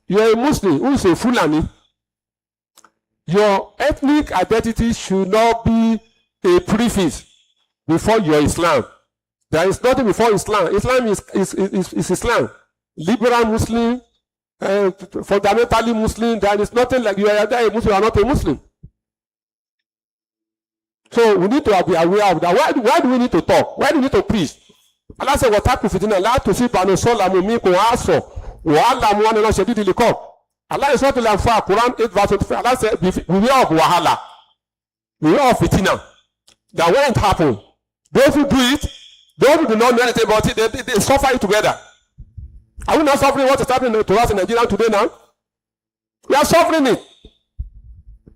You are a Muslim who is a Fulani. Your ethnic identity should not be a preface before your Islam. There is nothing before Islam. Islam is Islam. Liberal Muslim, fundamentally Muslim. There is nothing like you are either a Muslim or not a Muslim. So we need to be aware of that. Why do we need to talk? Why do we need to preach? Allah said, "What type of fitna? La to see Asalamu minkum aso wa alamu wa nana shadid liqab." Allah is not to learn for Quran 8 verse 25. Allah said, "Beware of wahala, beware of fitna." That won't happen. Those who do it, those who do not know anything about it, they suffer it together. Are we not suffering what is happening to us in Nigeria today now? We are suffering it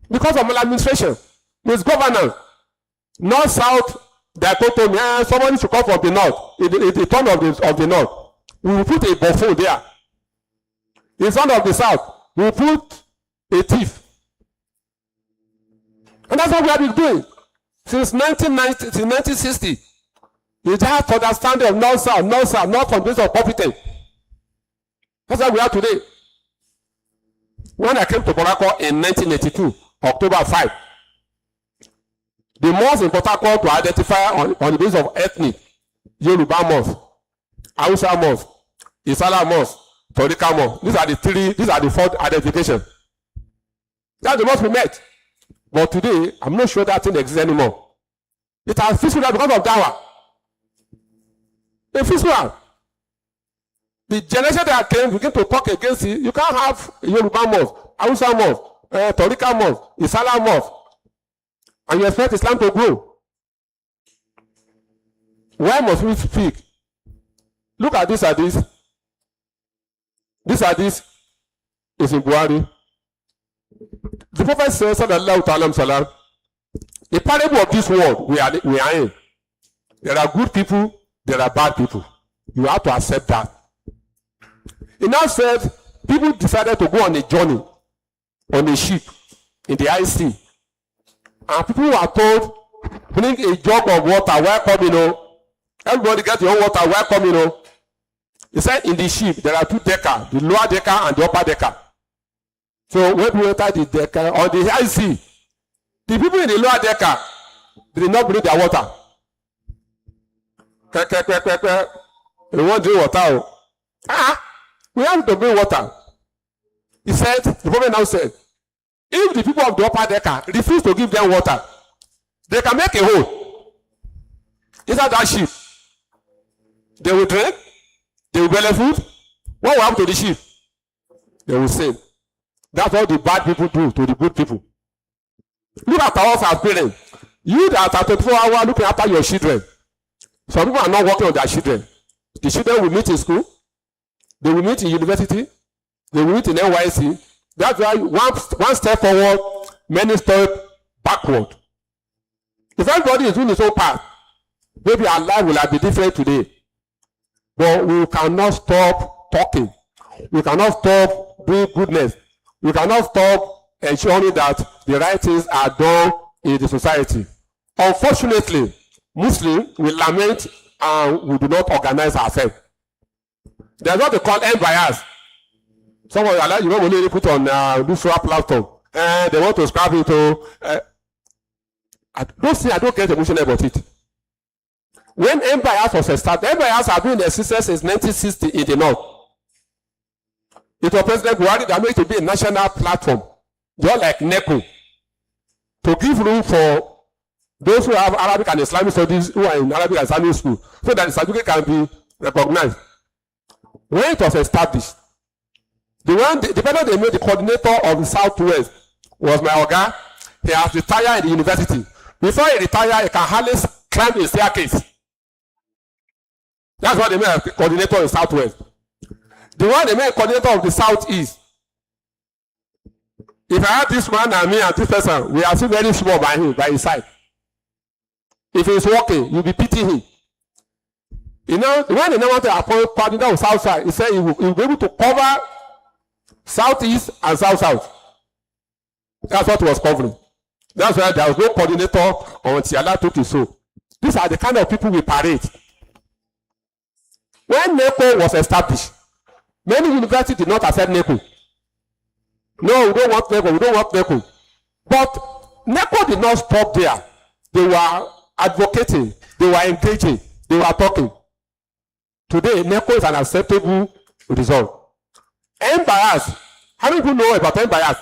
because of maladministration, misgovernance, north-south dichotomy. Somebody should come from the north, the turn of the north. We will put a buffon there. In front of the south, we will put a thief. And that's what we have been doing since 1990, since 1960. You have to understand of north-south, not from place of competence. That's what we are today. When I came to Port Harcourt in 1982, October 5, the mosque in Port Harcourt to identify on the basis of ethnic, Yoruba mosque, Hausa mosque, Asalamu mosque, Torika mosque. These are the four identifications. That's the mosque we met. But today, I'm not sure that thing exists anymore. It has fizzled out because of Dawa. It fizzled out. The generation that came begin to talk against it. You can't have Yoruba mosque, Hausa mosque, Torika mosque, Asalamu mosque, and you expect Islam to grow. Why must we speak? Look at this hadith. This hadith is in Buhari. The Prophet says, Sallallahu Alaihi Wasallam, the parable of this world we are in. There are good people, there are bad people. You have to accept that. He now said, people decided to go on a journey on a ship in the high sea. And people were told, bring a jug of water, welcome, everybody get your own water, welcome, He said, in the ship, there are two deckers, the lower decker and the upper decker. So when we enter the decker on the high sea, the people in the lower decker did not bring their water. They won't drink water. We have to bring water. He said, the Prophet now said, if the people of the upper decker refuse to give them water, they can make a hole inside that ship. They will drink, they will belly food. What will happen to the ship? They will sin. That's what the bad people do to the good people. Look at us as parents. You that are 24 hours looking after your children. Some people are not working on their children. The children will meet in school. They will meet in university. They will meet in NYC. That's why one step forward, many steps backward. If everybody is doing his own part, maybe our life will have been different today. But we cannot stop talking. We cannot stop doing goodness. We cannot stop ensuring that the right things are done in the society. Unfortunately, Muslims will lament and we do not organize ourselves. There's what they call end-bias. Some of you know when they put on Al-Usrah platform, they want to scrap into. I don't get emotional about it. When end-bias was established, end-bias have been in existence since 1960 in the north. It was President Buhari that made it to be a national platform, just like NECO, to give room for those who have Arabic and Islamic studies who are in Arabic and Islamic school, so that the certificate can be recognized. When it was established, the person they made the coordinator of the Southwest was my Oga. He has retired in the university. Before he retired, he can hardly climb a staircase. That's why they made a coordinator of the Southwest. The one they made a coordinator of the Southeast. If I had this man and me and this person, we are still very small by him, by his side. If he's walking, you'll be pitying him. You know, when they want to appoint coordinator of Southside, he said he will be able to cover Southeast and South-South. That's what he was covering. That's why there was no coordinator until Allah took his soul. These are the kind of people we parade. When NECO was established, many universities did not accept NECO. No, we don't want NECO, we don't want NECO. But NECO did not stop there. They were advocating, they were engaging, they were talking. Today, NECO is an acceptable result. Embarrass. How many people know about embarrass?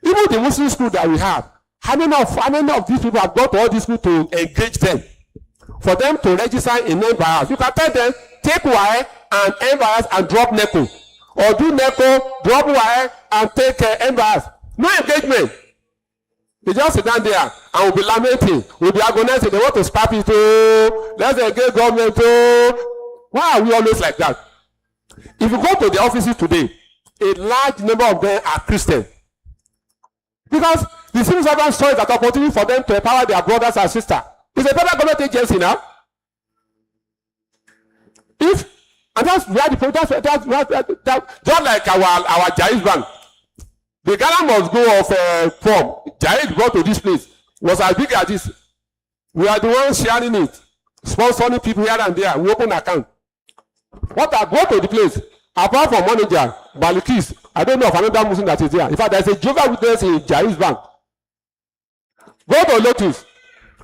Even the Muslim school that we have, how many of these people have got to all these people to engage them? For them to register in embarrass. You can tell them, take WAEC and embarrass and drop NECO. Or do NECO, drop WAEC and take embarrass. No engagement. They just sit down there and will be lamenting, will be agonizing. They want to scrap it. Oh, let's engage government. Oh. Why are we always like that? If you go to the offices today, a large number of them are Christian. Because the civil servants saw it as an opportunity for them to empower their brothers and sisters. It's a better government agency now. And that's where just like our Jaiz bank. The Ghana must go of form. Jaiz brought to this place was as big as this. We are the ones sharing it, sponsoring people here and there. We open account. What I go to the place, apart from manager, Balikis, I don't know of another Muslim that is there. In fact, there's a Jehovah's Witness in Jaiz bank. Go to Lotus.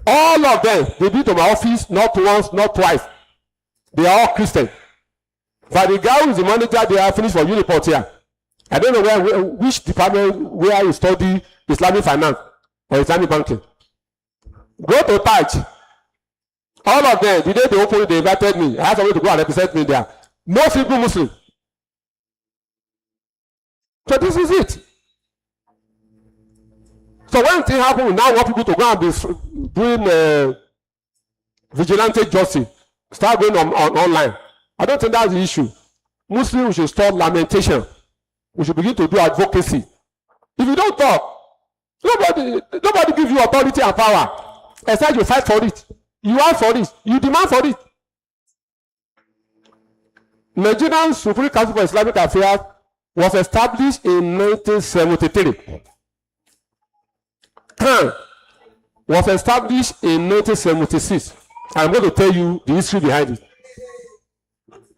All of them, they be to my office not once, not twice. They are all Christian. But the guy who is the manager, they are finished for Uniport here. I don't know which department where you study Islamic finance or Islamic banking. Go to Taj. All of them, the day they opened it, they invited me. I had somebody to go and represent me there. No single Muslim. So this is it. So when things happen, we now want people to go and be doing vigilante justice. Start going on online. I don't think that's the issue. Muslims should stop lamentation. We should begin to do advocacy. If you don't talk, nobody gives you authority and power. Except you fight for it. You ask for it. You demand for it. Nigerian Supreme Council for Islamic Affairs was established in 1973. Was established in 1976. I'm going to tell you the history behind it.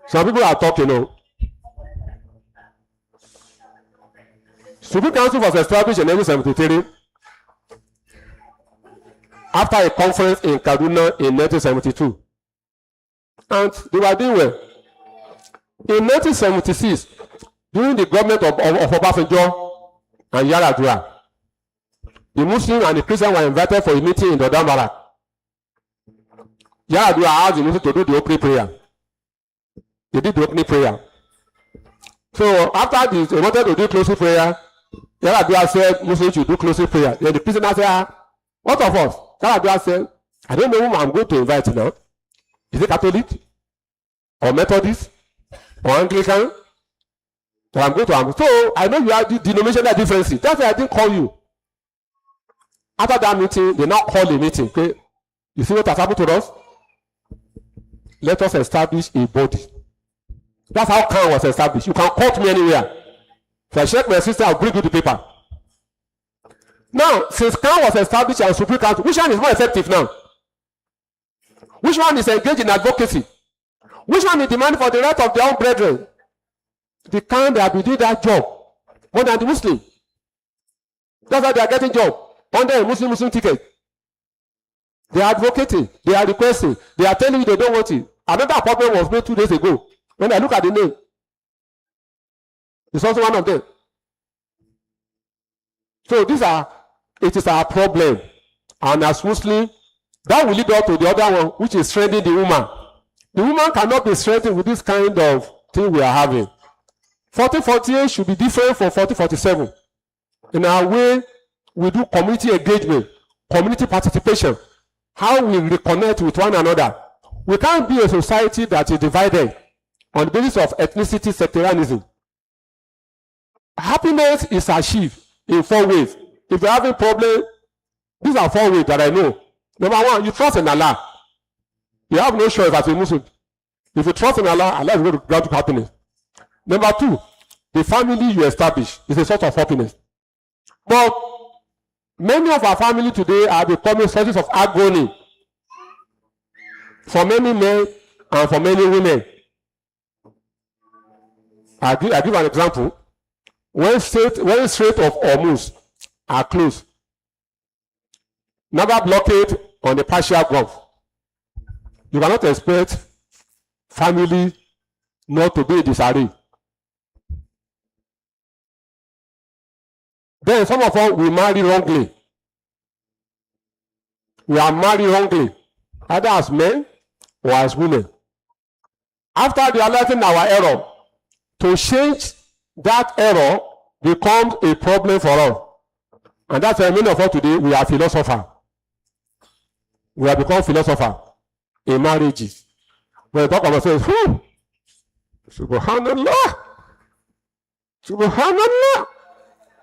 Some people are talking now. Supreme Council was established in 1973 after a conference in Kaduna in 1972. And they were doing well. In 1976, during the government of Obasanjo and Yaradua, the Muslim and the Christian were invited for a meeting in Dodan Barak. Yaradua asked the Muslim to do the opening prayer. They did the opening prayer. So after this, they wanted to do closing prayer. Yaradua said Muslims should do closing prayer. Then the prisoner said, what of us? Yaradua said, I don't know whom I'm going to invite now. Is it Catholic? Or Methodist? Or Anglican? So I'm going to. So I know you have the denominational differences. That's why I didn't call you. After that meeting, they now call a meeting. Okay? You see what has happened to us? Let us establish a body. That's how CAN was established. You can quote me anywhere. If I check my sister, I'll bring you the paper. Now, since CAN was established and Supreme Council, which one is more effective now? Which one is engaged in advocacy? Which one is demanding for the right of their own brethren? The CAN, they have been doing that job more than the Muslim. That's why they are getting job under a Muslim ticket. They are advocating, they are requesting, they are telling you they don't want it. Another appointment was made 2 days ago. When I look at the name, It's also one of them. So it is our problem. And as Muslim, that will lead up to the other one, which is strengthening the woman. The woman cannot be strengthened with this kind of thing we are having. 1448 should be different from 1447. In our way, we do community engagement, community participation, how we reconnect with one another. We can't be a society that is divided on the basis of ethnicity, sectarianism. Happiness is achieved in 4 ways. If you're having problems, these are 4 ways that I know. Number 1, you trust in Allah. You have no choice as a Muslim. If you trust in Allah, Allah is going to grant you happiness. Number 2, the family you establish is a source of happiness. But many of our family today are becoming sources of agony for many men and for many women. I give an example. When Strait of Hormuz are closed, naval blockade on the Persian Gulf, you cannot expect family not to be in disarray. Then some of us, we marry wrongly. We are married wrongly, either as men or as women. After realizing our error, to change that error becomes a problem for us. And that's why many of us today, we are philosophers. We have become philosophers in marriages. When we talk about ourselves, Subhanallah, Subhanallah.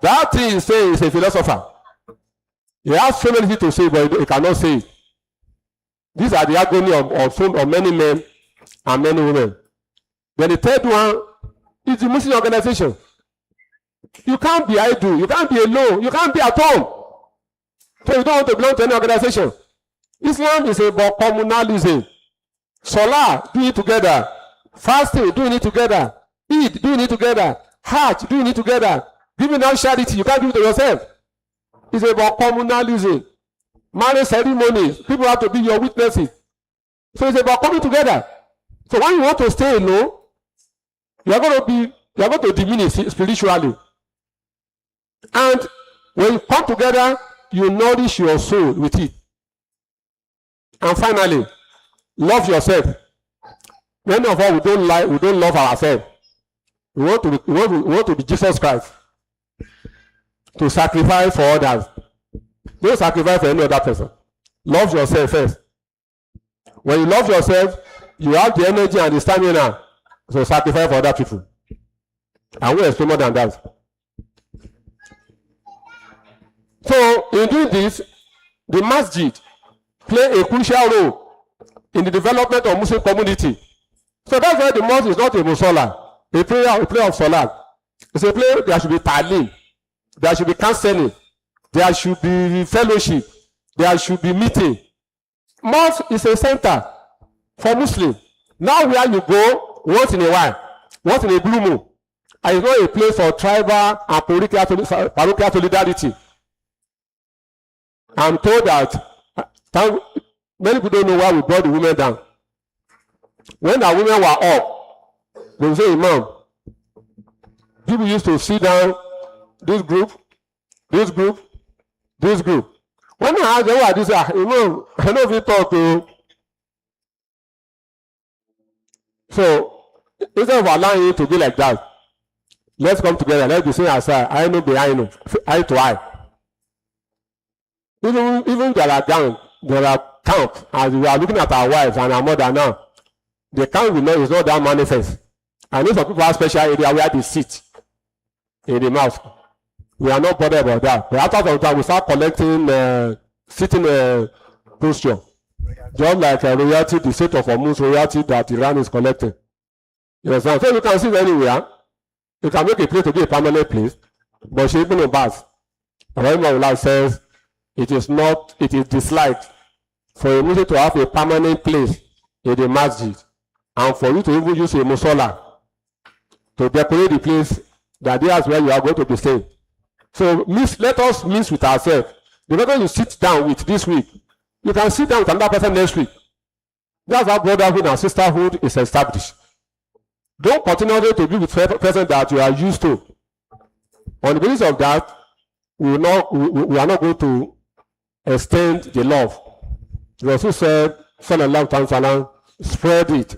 That thing you say is a philosopher. He has so many things to say, but he cannot say it. These are the agony of many men and many women. Then the third one is the Muslim organization. You can't be idle. You can't be alone. You can't be at home. So you don't want to belong to any organization. Islam is about communalism. Salah, doing it together. Fasting, doing it together. Eid, doing it together. Hajj, doing it together. Giving out charity, you can't give it to yourself. It's about communalism. Marriage ceremonies, people have to be your witnesses. So it's about coming together. So when you want to stay alone, you are going to diminish spiritually. And when you come together, you nourish your soul with it. And finally, love yourself. Many of us we don't love ourselves. We want to be Jesus Christ. To sacrifice for others. Don't sacrifice for any other person. Love yourself first. When you love yourself, you have the energy and the stamina to sacrifice for other people. I will explain more than that. So, in doing this, the masjid play a crucial role in the development of Muslim community. So that's why the mosque is not a musalla, a prayer of salat. It's a place there should be ta'lim. There should be counseling. There should be fellowship. There should be meeting. Mosque is a center for Muslims. Now where you go once in a while, once in a blue moon, and it's not a place for tribal and parochial solidarity. I'm told that many people don't know why we brought the women down. When the women were up, they would say, Imam, people used to sit down. This group. When I ask them what this is, I know if you talk to. So instead of allowing you to be like that, let's come together. Let's be saying aside. I know behind eye to eye. Even there are camps, as we are looking at our wives and our mother now. The camp we know is not that manifest. I know some people have special area where they sit in the mouth. We are not bothered about that. But after some time, we start collecting sitting posture. Just like royalty, the state of Hormuz royalty that Iran is collecting. You understand? So you can sit anywhere. You can make a place to be a permanent place. But she even bars. Waramatullah says it is disliked for a Muslim to have a permanent place in the masjid. And for you to even use a musalla to decorate the place that is where you are going to be staying. So let us mix with ourselves. The better you sit down with this week, you can sit down with another person next week. That's how brotherhood and sisterhood is established. Don't continue to be with person that you are used to. On the basis of that, we are not going to extend the love. The Rasul said, Sallallahu Alaihi Wasallam, spread it.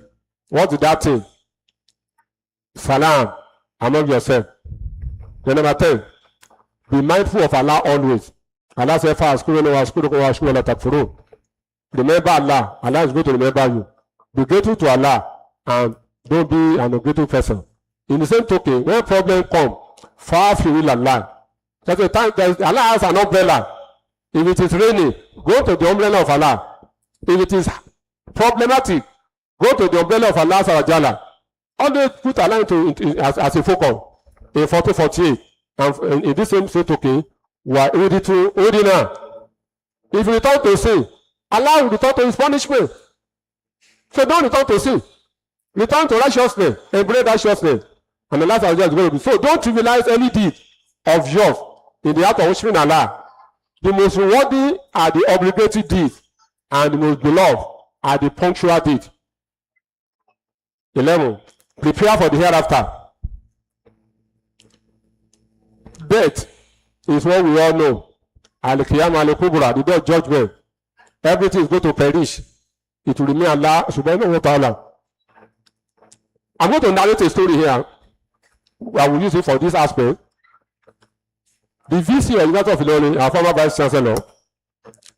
What is that thing? Salam among yourself. Then number 10, be mindful of Allah always. Allah said, remember Allah. Allah is going to remember you. Be grateful to Allah and don't be an ungrateful person. In the same token, when problem come, far from Allah. There's a time that Allah has an umbrella. If it is raining, go to the umbrella of Allah. If it is problematic, go to the umbrella of Allah Sajala. Always put Allah as a focus. In 1448, and in this same token, we are ready to ordinary. If you return to sin, Allah will return to his punishment. So don't return to sin. Return to righteousness. Embrace righteousness. And Allah is going to be. So don't trivialize any deed of yours in the act of worshiping Allah. The most rewarding are the obligatory deeds, and the most beloved are the punctual deeds. 11. Prepare for the hereafter. Death is what we all know. Alaikum, the day of judgment. Everything is going to perish. It will remain Allah subhanahu wa ta'ala. I'm going to narrate a story here. I will use it for this aspect. The VC of University of Kilani, our former Vice Chancellor,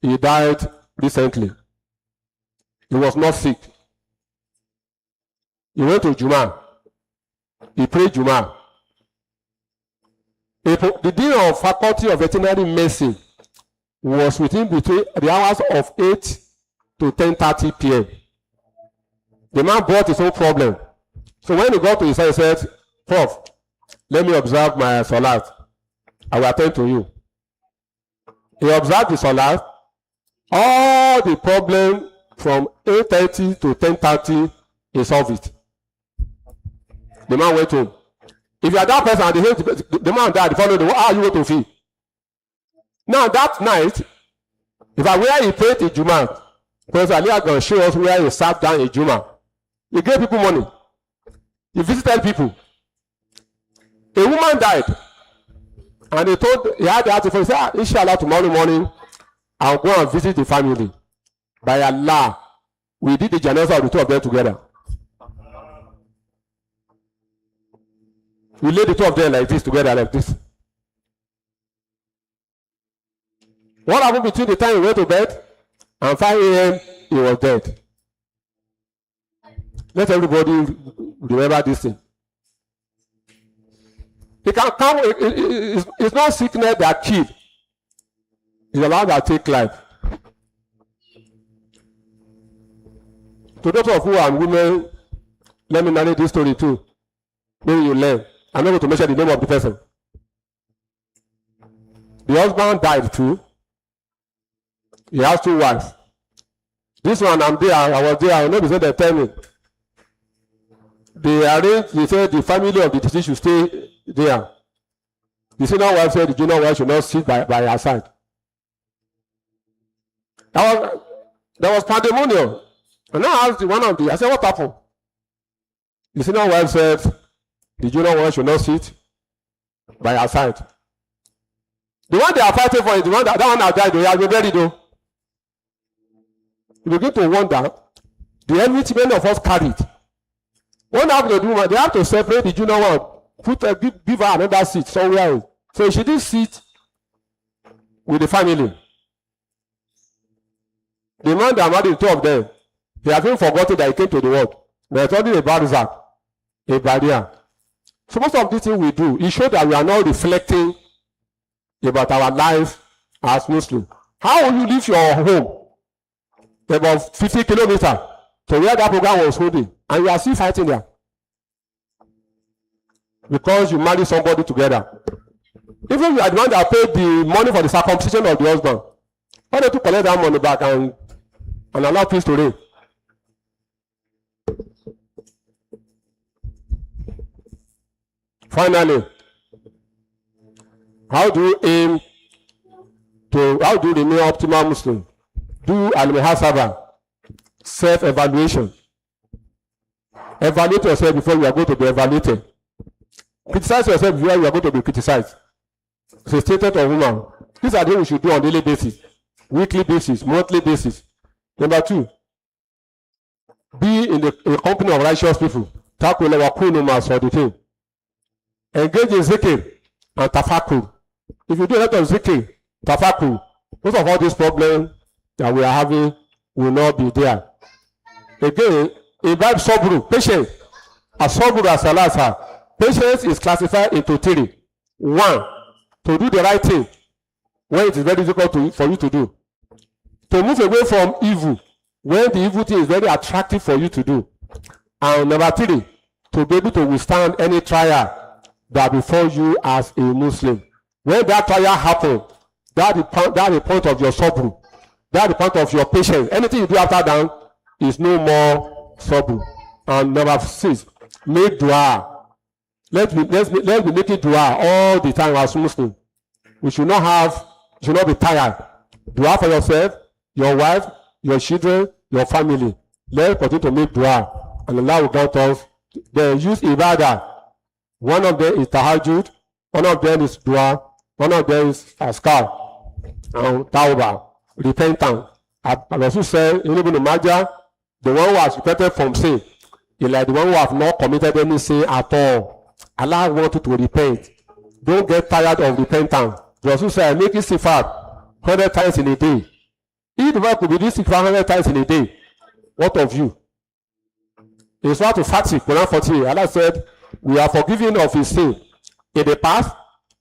he died recently. He was not sick. He went to Juma. He prayed Juma. The dean of Faculty of Veterinary Medicine was with him between the hours of 8 to 10:30 p.m. The man brought his own problem. So when he got to his side, he said, Prof, let me observe my salat. I will attend to you. He observed the salat. All the problem from 8:30 to 10:30, he solved it. The man went home. If you are that person and the man died, the following day, how are you going to feel? Now that night, if I where he prayed in Juma, Professor Ali going to show us where he sat down in Juma. He gave people money. He visited people. A woman died. And he had the article, he said, Inshallah, tomorrow morning, I'll go and visit the family. By Allah, we did the janazah of the two of them together. We laid the two of them like this, together like this. What happened between the time he went to bed and 5 a.m., he was dead. Let everybody remember this thing. It can come, it's not sickness that kills. It's about that take life. To those of who are women, let me narrate this story too. Maybe you learn. I'm not going to mention the name of the person. The husband died too. He has 2 wives. This one, I'm there, I was there, I know they said they tell me. They arranged, they said the family of the deceased should stay there. The senior wife said the junior wife should not sit by her side. There was pandemonium. And I asked I said, what happened? The senior wife said, the junior wife should not sit by her side. The one they are fighting for is the one that one has died, they have been buried though. You begin to wonder, the enmity many of us carried. What happened to the woman? They have to separate the junior one, give her another seat somewhere else. So she didn't sit with the family. The man that married the two of them, he has been forgotten that he came to the world. They are talking about Zach, a barrier. So most of these things we do, it shows that we are not reflecting about our life as Muslims. How will you leave your home about 50 kilometers to where that program was holding, and you are still fighting there? Because you marry somebody together. Even if you are the one that paid the money for the circumcision of the husband, why don't you collect that money back and allow peace to reign? Finally, how do you remain optimal Muslim? Do al-muhasaba, self-evaluation. Evaluate yourself before you are going to be evaluated. Criticize yourself before you are going to be criticized. It's a statement of woman. These are the things we should do on daily basis, weekly basis, monthly basis. Number 2, be in the company of righteous people. Engage in zikr and tafakur. If you do a lot of zikr, tafakur, most of all these problems that we are having will not be there. Again, imbibe sabru, patience. As-sabru as-salasa. Patience is classified into 3. 1, to do the right thing when it is very difficult for you to do. To move away from evil when the evil thing is very attractive for you to do. And number 3, to be able to withstand any trial that befall you as a Muslim. When that trial happens, that's the point of your sabr. That's the point of your patience. Anything you do after that is no more sabr. And number 6, make dua. Let's be making dua all the time as Muslims. We should not be tired. Dua for yourself, your wife, your children, your family. Let's continue to make dua, and Allah will grant us. They use ibadah. One of them is tahajjud, one of them is dua, one of them is askar, and tawbah, repentance. I also say, in Ibn Majah, the one who has repented from sin is like the one who has not committed any sin at all. Allah wants you to repent. Don't get tired of repentance. The Rasul said, make istighfar 100 times in a day. If the world could be doing istighfar 100 times in a day, what of you? It's not to fatigue. Quran 48. Allah said, we are forgiven of his sin in the past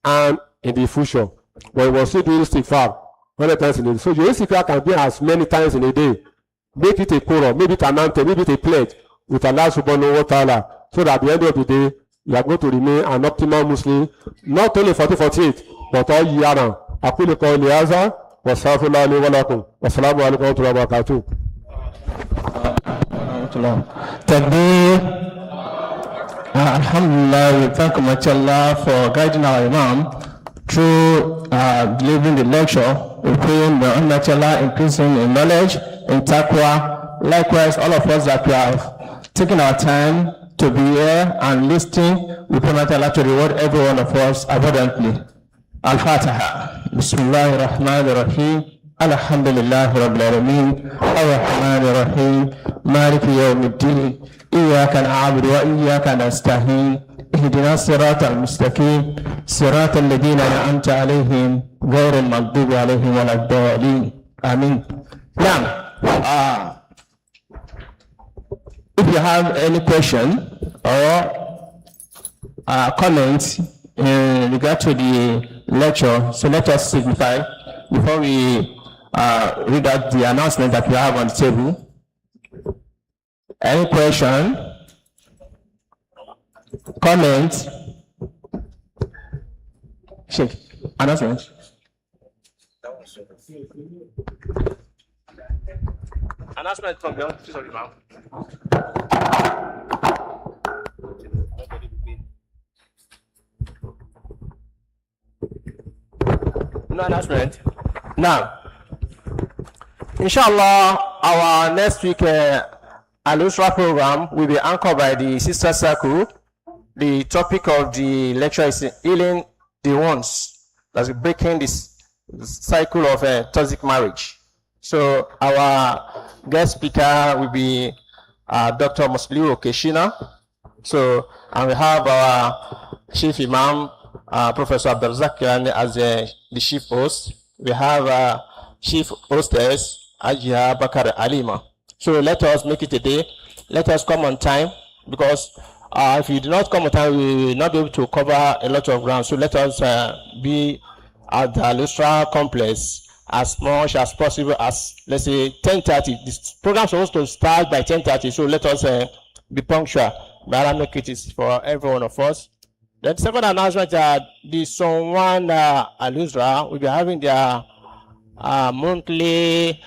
and in the future. But we will still doing istighfar 100 times in a day. So your istighfar can be as many times in a day. Make it a quorum, maybe it an anthem, maybe it a pledge with Allah subhanahu wa ta'ala. So that at the end of the day, you are going to remain an optimal Muslim, not only 48, but all year round. أقول قولي هذا واستغفر الله لي ولكم والسلام عليكم ورحمة الله وبركاته. Takbir. Alhamdulillah, we thank Allah for guiding our Imam through delivering the lecture. We pray that Allah increase him in knowledge, in taqwa. Likewise, all of us that we have taken our time to be here and listening, we pray that Allah to reward every one of us abundantly. Al-Fatiha. Bismillahir Rahmanir Rahim. Alhamdulillahi Rabbil Alameen. Ar-Rahmanir Rahim. Maliki Yawmiddin. Iyyaka na'budu wa iyyaka nasta'in. Ihdina siratal mustaqim. Siratal ladina an'amta alayhim. Ghayril maghdubi alayhim waladdallin. Amin. Now, if you have any question or comments in regard to the lecture, so let us signify before we read out the announcement that we have on the table. Any question, comment, shake, announcement. Announcement from the office of the Imam. No announcement. Now, inshallah, our next week Al-Usrah program will be anchored by the Sister Circle. The topic of the lecture is healing the wounds, that's breaking this cycle of toxic marriage. So our guest speaker will be Dr. Musliu Okeshina. So, and we have our Chief Imam, Professor Abdulrazaq Kilani as the chief host. We have chief hostess, Hijrah Bakar Alima. So let us make it a day. Let us come on time, because if you do not come on time, we will not be able to cover a lot of ground. So let us be at the Al-Usrah complex as much as possible, as let's say 10:30. This program is supposed to start by 10:30, so let us be punctual. But I'll make it is for every one of us. The second announcement that the Son 1 Al-Usrah will be having their monthly